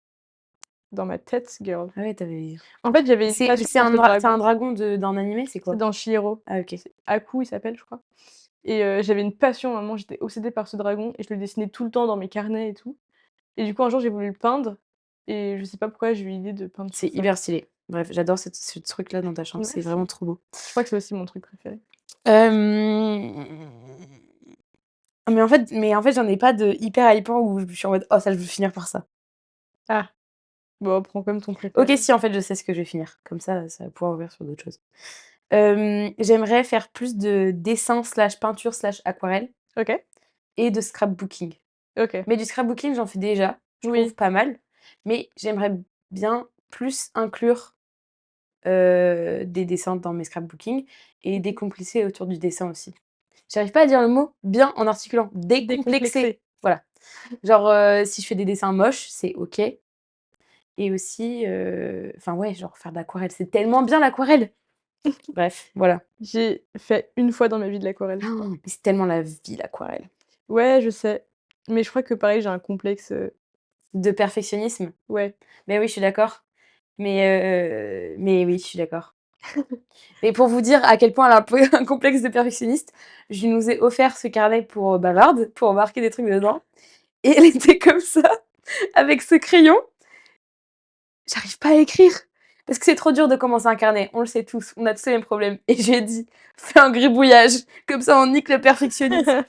Dans ma tête, girl. Ah ouais, tu avais En fait, j'avais une c'est passion c'est pour un ce c'est un dragon. dragon d'un animé, c'est C'est quoi? dans Chihiro. Ah OK. C'est Aku, il s'appelle, je crois et j'avais une passion, vraiment, j'étais obsédée par ce dragon et je le dessinais tout le temps dans mes carnets et tout et du coup, un jour, j'ai voulu le peindre et je sais pas pourquoi j'ai eu l'idée de peindre C'est sur ça. hyper stylé. Bref, j'adore ce truc-là dans ta chambre, c'est Merci. vraiment trop beau. Je crois que c'est aussi mon truc préféré. Hem, mais en fait, j'en ai pas de hyper hypant où je suis en mode: «Oh ça, je veux finir par ça». Ah! Bon, prends quand même ton OK, préféré. si, en fait, je sais ce que je vais finir. Comme ça va pouvoir ouvrir sur d'autres choses. J'aimerais faire plus de dessin/peinture/aquarelle OK, et de scrapbooking. OK. Mais du scrapbooking, j'en fais déjà, je trouve Oui. pas mal, mais j'aimerais bien plus inclure des dessins dans mes scrapbooking et décomplexer autour du dessin aussi. J'arrive pas à dire le mot bien en articulant. Décomplexer. Décomplexer. Voilà. Genre, si je fais des dessins moches, c'est OK. Et aussi, enfin ouais, genre faire de l'aquarelle, c'est tellement bien l'aquarelle! Bref, voilà. J'ai fait une fois dans ma vie de l'aquarelle, je crois. Mais c'est tellement la vie l'aquarelle. Ouais, je sais. Mais je crois que pareil, j'ai un complexe, De perfectionnisme? ouais. Mais oui, je suis d'accord. Mais oui, je suis d'accord. Et pour vous dire à quel point elle a un peu un complexe de perfectionniste, je nous ai offert ce carnet pour, bavarde, pour marquer des trucs dedans et elle était comme ça, avec ce crayon. J'arrive pas à écrire parce que c'est trop dur de commencer un carnet, on le sait tous, on a tous les mêmes problèmes et je lui ai dit: «Fais un gribouillage, comme ça on nique le perfectionnisme»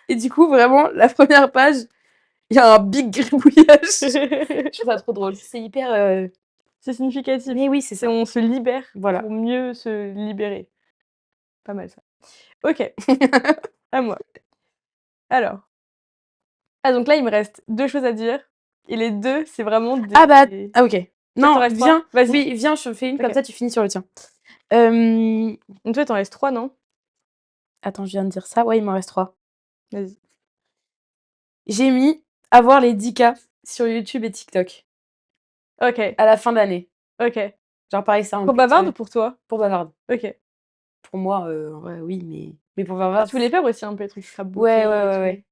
et du coup, vraiment, la première page, il y a un big gribouillage. Je trouve ça trop drôle. C'est hyper, C'est significatif. mais oui, c'est C'est ça. on se libère Voilà. pour mieux se libérer. Pas mal ça. OK, à moi. Alors, donc là, il me reste 2 choses à dire et les 2, c'est vraiment des Ah bah, ah OK. Toi, Non, t'en restes 3? viens, Vas-y. oui, viens, je fais une comme OK. ça tu finis sur le tien. Donc toi, t'en restes 3, non? Attends, je viens de dire ça, ouais, il m'en reste 3. Vas-y. J'ai mis avoir les 10 K sur YouTube et TikTok OK, à la fin de l'année. OK. Genre pareil, ça Pour bavarde ou pour toi? pour bavarde. OK. Pour moi, en vrai, oui, mais pour Ah, bavarde, tu voulais faire aussi un peu les trucs ouais, scrapbooking ouais, et ouais, tout? ouais.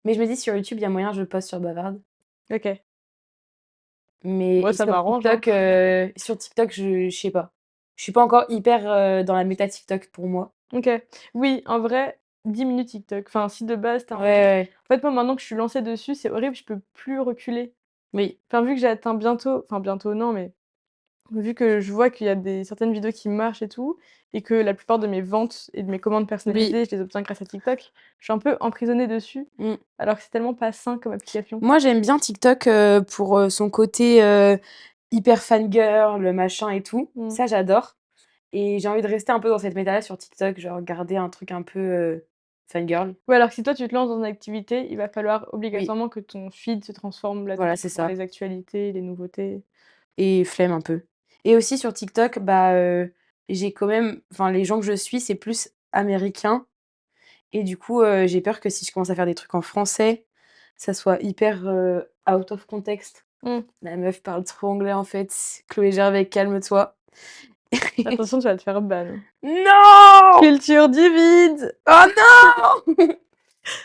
Mais je me dis sur YouTube, il y a moyen, je poste sur bavarde. OK. Mais Moi, et ça m'arrange, hein. Sur TikTok, je sais pas. Je suis pas encore hyper, dans la méta TikTok pour moi. OK. Oui, en vrai, 10 minutes TikTok. Enfin, si de base, tu Ouais, un ouais, en fait, moi, maintenant que je suis lancée dessus, c'est horrible, je peux plus reculer. oui, Enfin, vu que j'ai atteint bientôt enfin bientôt non, mais vu que je vois qu'il y a certaines vidéos qui marchent et tout, et que la plupart de mes ventes et de mes commandes oui, personnalisées, je les obtiens grâce à TikTok, je suis un peu emprisonnée dessus, mmh. alors que c'est tellement pas sain comme application. Moi, j'aime bien TikTok, pour, son côté, hyper fangirl, machin et tout. Mmh. Ça, j'adore et j'ai envie de rester un peu dans cette méta-là sur TikTok, genre garder un truc un peu, fangirl. Ouais, alors que si toi, tu te lances dans une activité, il va falloir Oui, obligatoirement que ton feed se transforme voilà, là-dessus c'est pour voir ça les actualités, les nouveautés. et flemme un peu et aussi sur TikTok, bah, j'ai quand même enfin, les gens que je suis, c'est plus américain et du coup, j'ai peur que si je commence à faire des trucs en français, ça soit hyper, out of context. Mmh. La meuf parle trop anglais, en fait. Chloé Gervais, calme-toi. Attention, tu vas te faire ban. Non! Culture du vide! Oh non!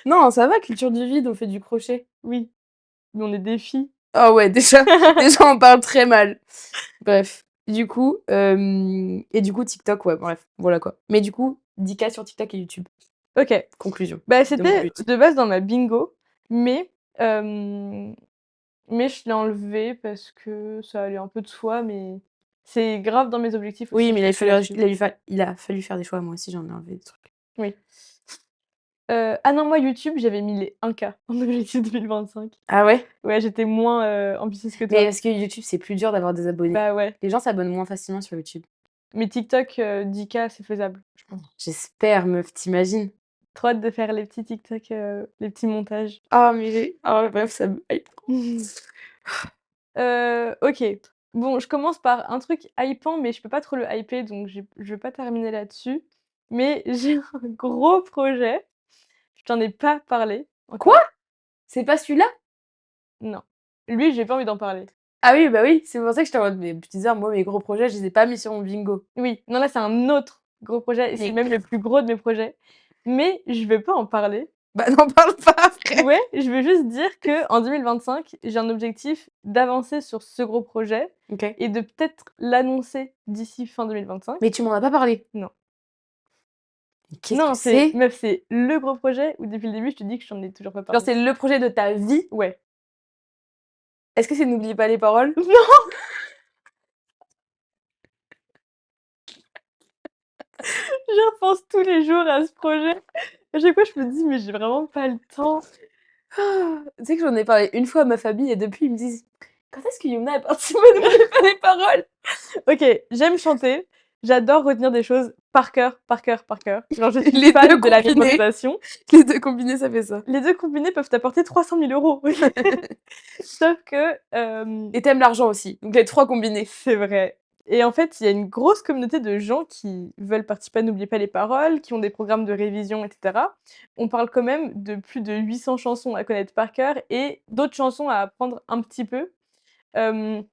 Non, ça va, culture du vide, on fait du crochet. Oui, mais on est des filles. Ah ouais, déjà on parle très mal. Bref, du coup, et du coup TikTok, ouais, bref, voilà quoi. Mais du coup, 10 K sur TikTok et YouTube. OK. Conclusion Bah, de mon c'était but. de base dans ma bingo, mais hem, mais je l'ai enlevé parce que ça allait un peu de soi, mais c'est grave dans mes objectifs aussi Oui, de mais il a staffer fallu là-dessus. il a fallu faire des choix. Moi aussi, j'en ai enlevé des trucs. Oui. Ah non, moi YouTube, j'avais mis les 1 K en objectif 2025. Ah ouais? Ouais, j'étais moins, ambitieuse que Mais toi. parce que YouTube, c'est plus dur d'avoir des abonnés. Bah, ouais. Les gens s'abonnent moins facilement sur YouTube. Mais TikTok, 10 K, c'est faisable, je pense. J'espère, meuf, tu imagines? Trop hâte de faire les petits TikTok, les petits montages. Ah mais bref, ça me hype. OK. Bon, je commence par un truc hypant, mais je peux pas trop le hyper, donc je vais pas terminer là-dessus. Mais j'ai un gros projet. Je t'en ai pas parlé Quoi? encore. C'est pas celui-là? Non. Lui, j'ai pas envie d'en parler. Ah oui, bah oui, c'est pour ça que j'étais en mode mais je disais, moi, mes gros projets, je les ai pas mis sur mon bingo. Oui, non, là, c'est un autre gros projet et c'est Mais même le plus gros de mes projets. Mais je vais pas en parler. bah n'en parle pas après. Ouais, je veux juste dire qu'en 2025, j'ai un objectif d'avancer sur ce gros projet OK. et de peut-être l'annoncer d'ici fin 2025. Mais tu m'en as pas parlé? Non. Mais qu'est-ce que Non, c'est c'est? meuf, c'est le gros projet où depuis le début, je te dis que je t'en ai toujours pas Genre parlé. c'est le projet de ta vie? Ouais. Est-ce que c'est N'oublie pas les paroles? Non! J'y repense tous les jours à ce projet. À chaque fois, je me dis: «Mais j'ai vraiment pas le temps». Ah, tu sais que j'en ai parlé une fois à ma famille et depuis ils me disent: «Quand est-ce que Yumna est partie me N'oublie pas les paroles?» OK, j'aime chanter, J'adore retenir des choses par cœur, par cœur, par cœur. Genre, je suis Les fan deux de la combinés. mémorisation. Les deux combinés, ça fait ça. Les 2 combinés peuvent t'apporter 300 000 €. Sauf que, Et t'aimes l'argent aussi, donc les 3 combinés. c'est vrai. Et en fait, il y a une grosse communauté de gens qui veulent participer à N'oubliez pas les paroles, qui ont des programmes de révision, et cetera. On parle quand même de plus de 800 chansons à connaître par cœur et d'autres chansons à apprendre un petit peu. Hem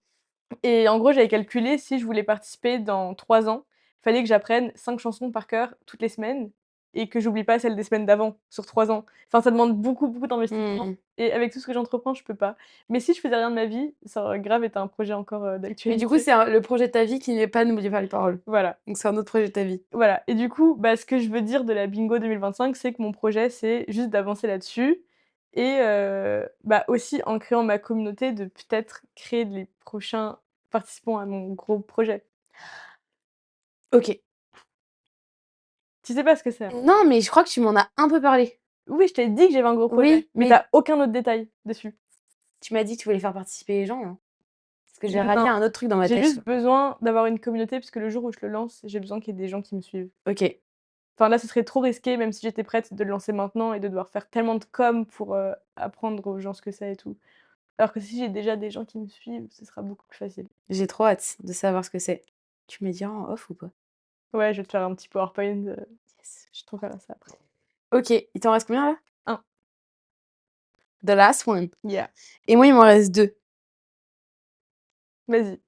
Et en gros, j'avais calculé, si je voulais participer dans 3 ans, il fallait que j'apprenne 5 chansons par cœur toutes les semaines et que j'oublie pas celles des semaines d'avant sur 3 ans. Enfin, ça demande beaucoup, beaucoup d'investissement Mmh. et avec tout ce que j'entreprends, je peux pas. Mais si je faisais rien de ma vie, ça aurait grave été un projet encore, Mais du coup, d'actualité. c'est le projet de ta vie qui n'est pas N'oubliez pas les paroles. Voilà, Donc c'est un autre projet de ta vie. voilà et du coup, bah, ce que je veux dire de la bingo 2025, c'est que mon projet, c'est juste d'avancer là-dessus et bah, aussi en créant ma communauté, de peut-être créer les prochains participants à mon gros projet. OK. Tu sais pas ce que c'est? Non, mais je crois que tu m'en as un peu parlé. Oui, je t'ai dit que j'avais un gros projet, Oui, mais mais tu aucun autre détail dessus. tu m'as dit que tu voulais faire participer les gens, hein. Parce que j'ai Non, raté un autre truc dans ma j'ai tête. juste besoin d'avoir une communauté parce que le jour où je le lance, j'ai besoin qu'il y ait des gens qui me suivent. OK. Enfin là, ce serait trop risqué, même si j'étais prête, de le lancer maintenant et de devoir faire tellement de com pour, apprendre aux gens ce que c'est et tout. Alors que si j'ai déjà des gens qui me suivent, ce sera beaucoup plus facile. J'ai trop hâte de savoir ce que c'est. Tu me diras en off ou pas? Ouais, je vais te faire un petit PowerPoint, Yes. je t'enverrai ça après. OK, il t'en reste combien là? 1. The last one. Yeah. Et moi, il m'en reste 2. Vas-y.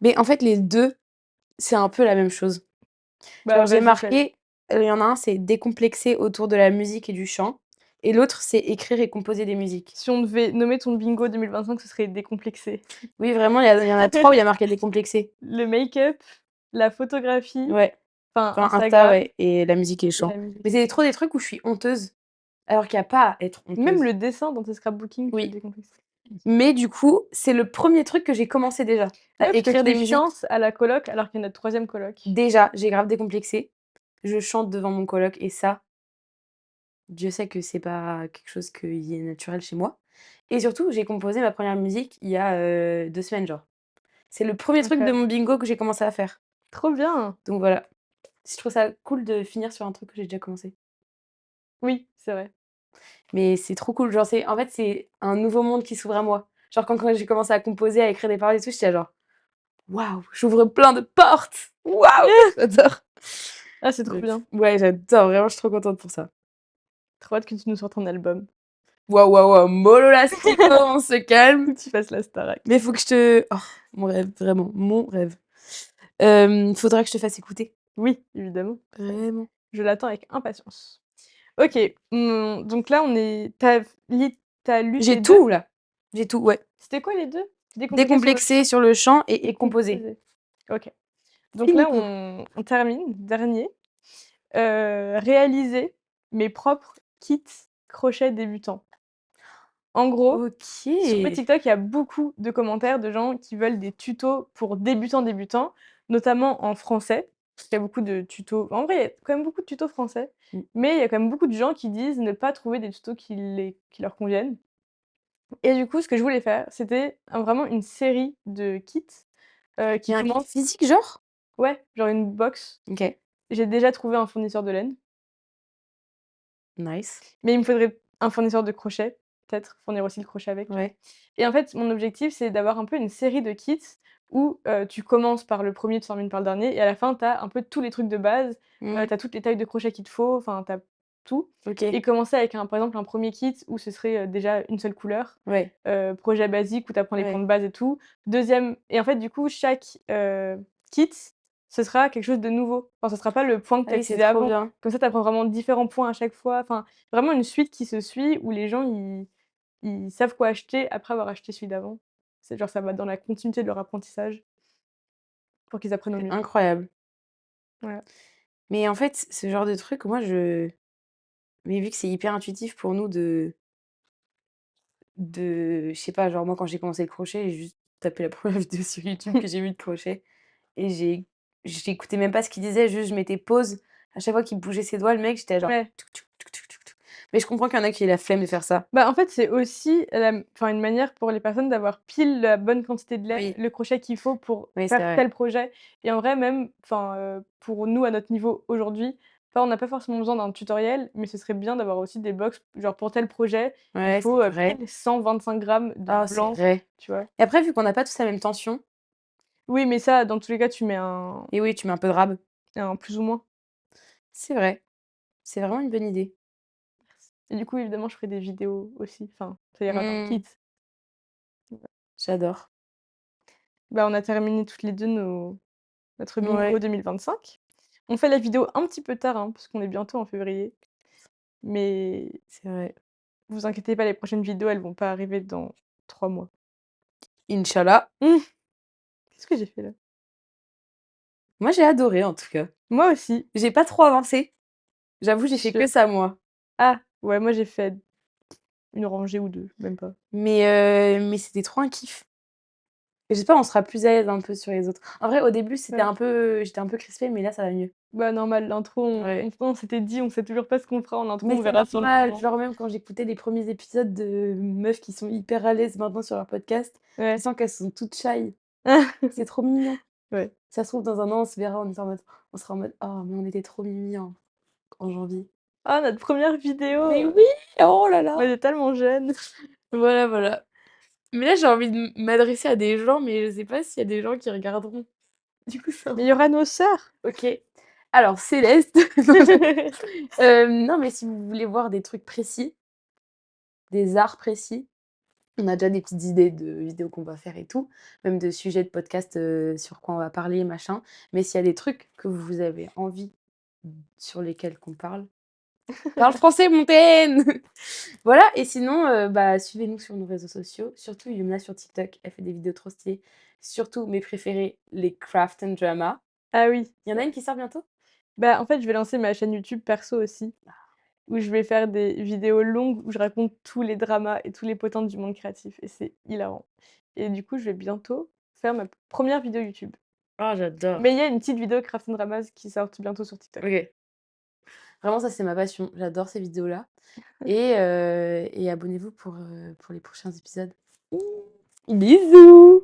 Mais en fait, les 2, c'est un peu la même chose. Bah, Genre, j'ai vas-y, fais-le. marqué, il y en a un, c'est décomplexer autour de la musique et du chant. Et l'autre, c'est écrire et composer des musiques. Si on devait nommer ton bingo 2025, ce serait décomplexé. Oui, vraiment, il y en a 3 où il y a marqué décomplexer. Le make-up, la photographie, Ouais. enfin Enfin, Insta, Instagram ouais. Et la musique et le et chant. la musique. Mais c'est trop des trucs où je suis honteuse. Alors qu'il n'y a pas à être honteuse. Même le dessin dans tes scrapbooking, tu Oui. le décomplexes. Mais du coup, c'est le premier truc que j'ai commencé déjà. À Ouais, parce que écrire des tu musiques. chantes à la coloc alors qu'il y a notre 3e coloc. Déjà, j'ai grave décomplexé. Je chante devant mon coloc et ça, Dieu sait que c'est pas quelque chose qui est naturel chez moi. Et surtout, j'ai composé ma première musique il y a 2 semaines, genre. C'est le premier truc de Incroyable. mon bingo que j'ai commencé à faire. Trop bien! Donc voilà. Je trouve ça cool de finir sur un truc que j'ai déjà commencé. Oui, c'est vrai. Mais c'est trop cool. Genre, en fait, c'est un nouveau monde qui s'ouvre à moi. Genre, quand j'ai commencé à composer, à écrire des paroles et tout, j'étais genre, waouh, j'ouvre plein de portes! Waouh! J'adore! Ah, c'est trop Donc, bien. ouais, j'adore. Vraiment, je suis trop contente pour ça. Trop hâte que tu nous sortes un album. Waouh, waouh, waouh, mollo lastico, on se calme. Que tu fasses la Starac. Mais faut que je te. Oh, mon rêve, vraiment, mon rêve. Faudrait que je te fasse écouter. Oui, évidemment. Vraiment. Je l'attends avec impatience. OK, donc là, on est tu as lu tes J'ai 2? tout là. J'ai tout, ouais. C'était quoi les 2? Décomplexer sur le chant et et composer. OK. Donc là, Finito. on termine, dernier. Réaliser mes propres kits crochet débutants. En gros, sur mes OK. TikTok, il y a beaucoup de commentaires de gens qui veulent des tutos pour débutants, notamment en français. Il y a beaucoup de tutos en vrai, il y a quand même beaucoup de tutos français, Mmh. mais il y a quand même beaucoup de gens qui disent ne pas trouver des tutos qui leur conviennent et du coup, ce que je voulais faire, c'était vraiment une série de kits, Il qui y a un kit commencent physique, genre? ouais, genre une box. OK. J'ai déjà trouvé un fournisseur de laine, Nice. mais il me faudrait un fournisseur de crochet, peut-être fournir aussi le crochet avec. Ouais. Et en fait, mon objectif, c'est d'avoir un peu une série de kits où, tu commences par le premier, tu termines par le dernier et à la fin, tu as un peu tous les trucs de base, Mmh. tu as toutes les tailles de crochet qu'il te faut, enfin, tu as tout OK. et commencer avec par exemple, un premier kit où ce serait, déjà une seule couleur, Ouais. projet basique où tu apprends les points Ouais. de base et tout. Deuxième et en fait, du coup, chaque, kit, ce sera quelque chose de nouveau. Enfin, ce sera pas le point que Ah tu as oui, c'est utilisé trop avant. bien. Comme ça, tu apprends vraiment différents points à chaque fois, enfin, vraiment une suite qui se suit où les gens, ils savent quoi acheter après avoir acheté celui d'avant. C'est genre ça va dans la continuité de leur apprentissage pour qu'ils apprennent au C'est mieux. incroyable. Voilà. Mais en fait, ce genre de truc, moi, mais vu que c'est hyper intuitif pour nous je sais pas, genre moi quand j'ai commencé le crochet, j'ai juste tapé la première vidéo sur YouTube que j'ai vue de crochet et j'écoutais même pas ce qu'il disait, juste je mettais pause à chaque fois qu'il bougeait ses doigts, le mec, j'étais genre Ouais, touc, touc, touc, touc, touc, touc. Mais je comprends qu'il y en a qui aient la flemme de faire ça. Bah, en fait, c'est aussi une manière pour les personnes d'avoir pile la bonne quantité de Oui. le crochet qu'il faut pour Oui, c'est faire vrai. tel projet et en vrai même, pour nous à notre niveau aujourd'hui, on n'a pas forcément besoin d'un tutoriel, mais ce serait bien d'avoir aussi des box, genre pour tel projet, il Ouais, faut, c'est vrai. pile 125 grammes de Ah, c'est blanc, vrai. tu vois? Et après, vu qu'on n'a pas tous la même tension, Oui, mais ça, dans tous les cas, tu mets et oui, tu mets un peu de rab. un plus ou moins C'est vrai. C'est vraiment une bonne idée. et du coup, évidemment, je ferai des vidéos aussi, ça ira dans le Mmh, kit. j'adore. Bah, on a terminé toutes les 2 notre Ouais, bingo 2025. On fait la vidéo un petit peu tard, hein, parce qu'on est bientôt en février, mais c'est vrai. vous inquiétez pas, les prochaines vidéos, elles vont pas arriver dans 3 mois. Inch'Allah. Mmh, qu'est-ce que j'ai fait là? Moi, j'ai adoré en tout cas. Moi aussi. J'ai pas trop avancé. J'avoue, j'ai fait Je que ça moi. ah, ouais, moi j'ai fait une rangée ou 2, même pas. Mais c'était trop un kiff. Et j'espère on sera plus à l'aise un peu sur les autres. En vrai, au début, Ouais. j'étais un peu crispée, mais là, ça va mieux. Bah, normal, l'intro, Ouais. on s'était dit, on sait toujours pas ce qu'on fera en intro, Mais on c'est verra sur le normal, moment. genre même quand j'écoutais les premiers épisodes de meufs qui sont hyper à l'aise maintenant sur leur podcast, je Ouais. sens qu'elles sont toutes shy. C'est trop mignon. Ouais. Ça se trouve dans un an, on se verra, on sera en mode: «Oh mais on était trop mimi en janvier». Ah, notre première Mais vidéo! oui! Oh là On là! était tellement jeunes. Voilà, voilà. Mais là, j'ai envie de m'adresser à des gens, mais je sais pas s'il y a des gens qui regarderont. Du coup, c'est un Mais il y aura nos sœurs! OK. Alors Céleste, non, mais si vous voulez voir des trucs précis, des arts précis, on a déjà des petites idées de vidéos qu'on va faire et tout, même de sujets de podcast, sur quoi on va parler, machin. Mais s'il y a des trucs que vous avez envie sur lesquels qu'on parle, parle français, Montaigne! Voilà, et sinon, bah, suivez-nous sur nos réseaux sociaux, surtout Yumna sur TikTok, elle fait des vidéos trop stylées. Surtout mes préférés, les craft and drama. Ah oui, Il y en a une qui sort bientôt? bah, en fait, je vais lancer ma chaîne YouTube perso aussi, où je vais faire des vidéos longues où je raconte tous les dramas et tous les potins du monde créatif et c'est hilarant et du coup, je vais bientôt faire ma première vidéo YouTube. Ah, j'adore. Mais il y a une petite vidéo Craft and Dramas qui sort bientôt sur TikTok. OK. Vraiment, ça, c'est ma passion. J'adore ces vidéos-là et abonnez-vous pour les prochains épisodes. Bisous!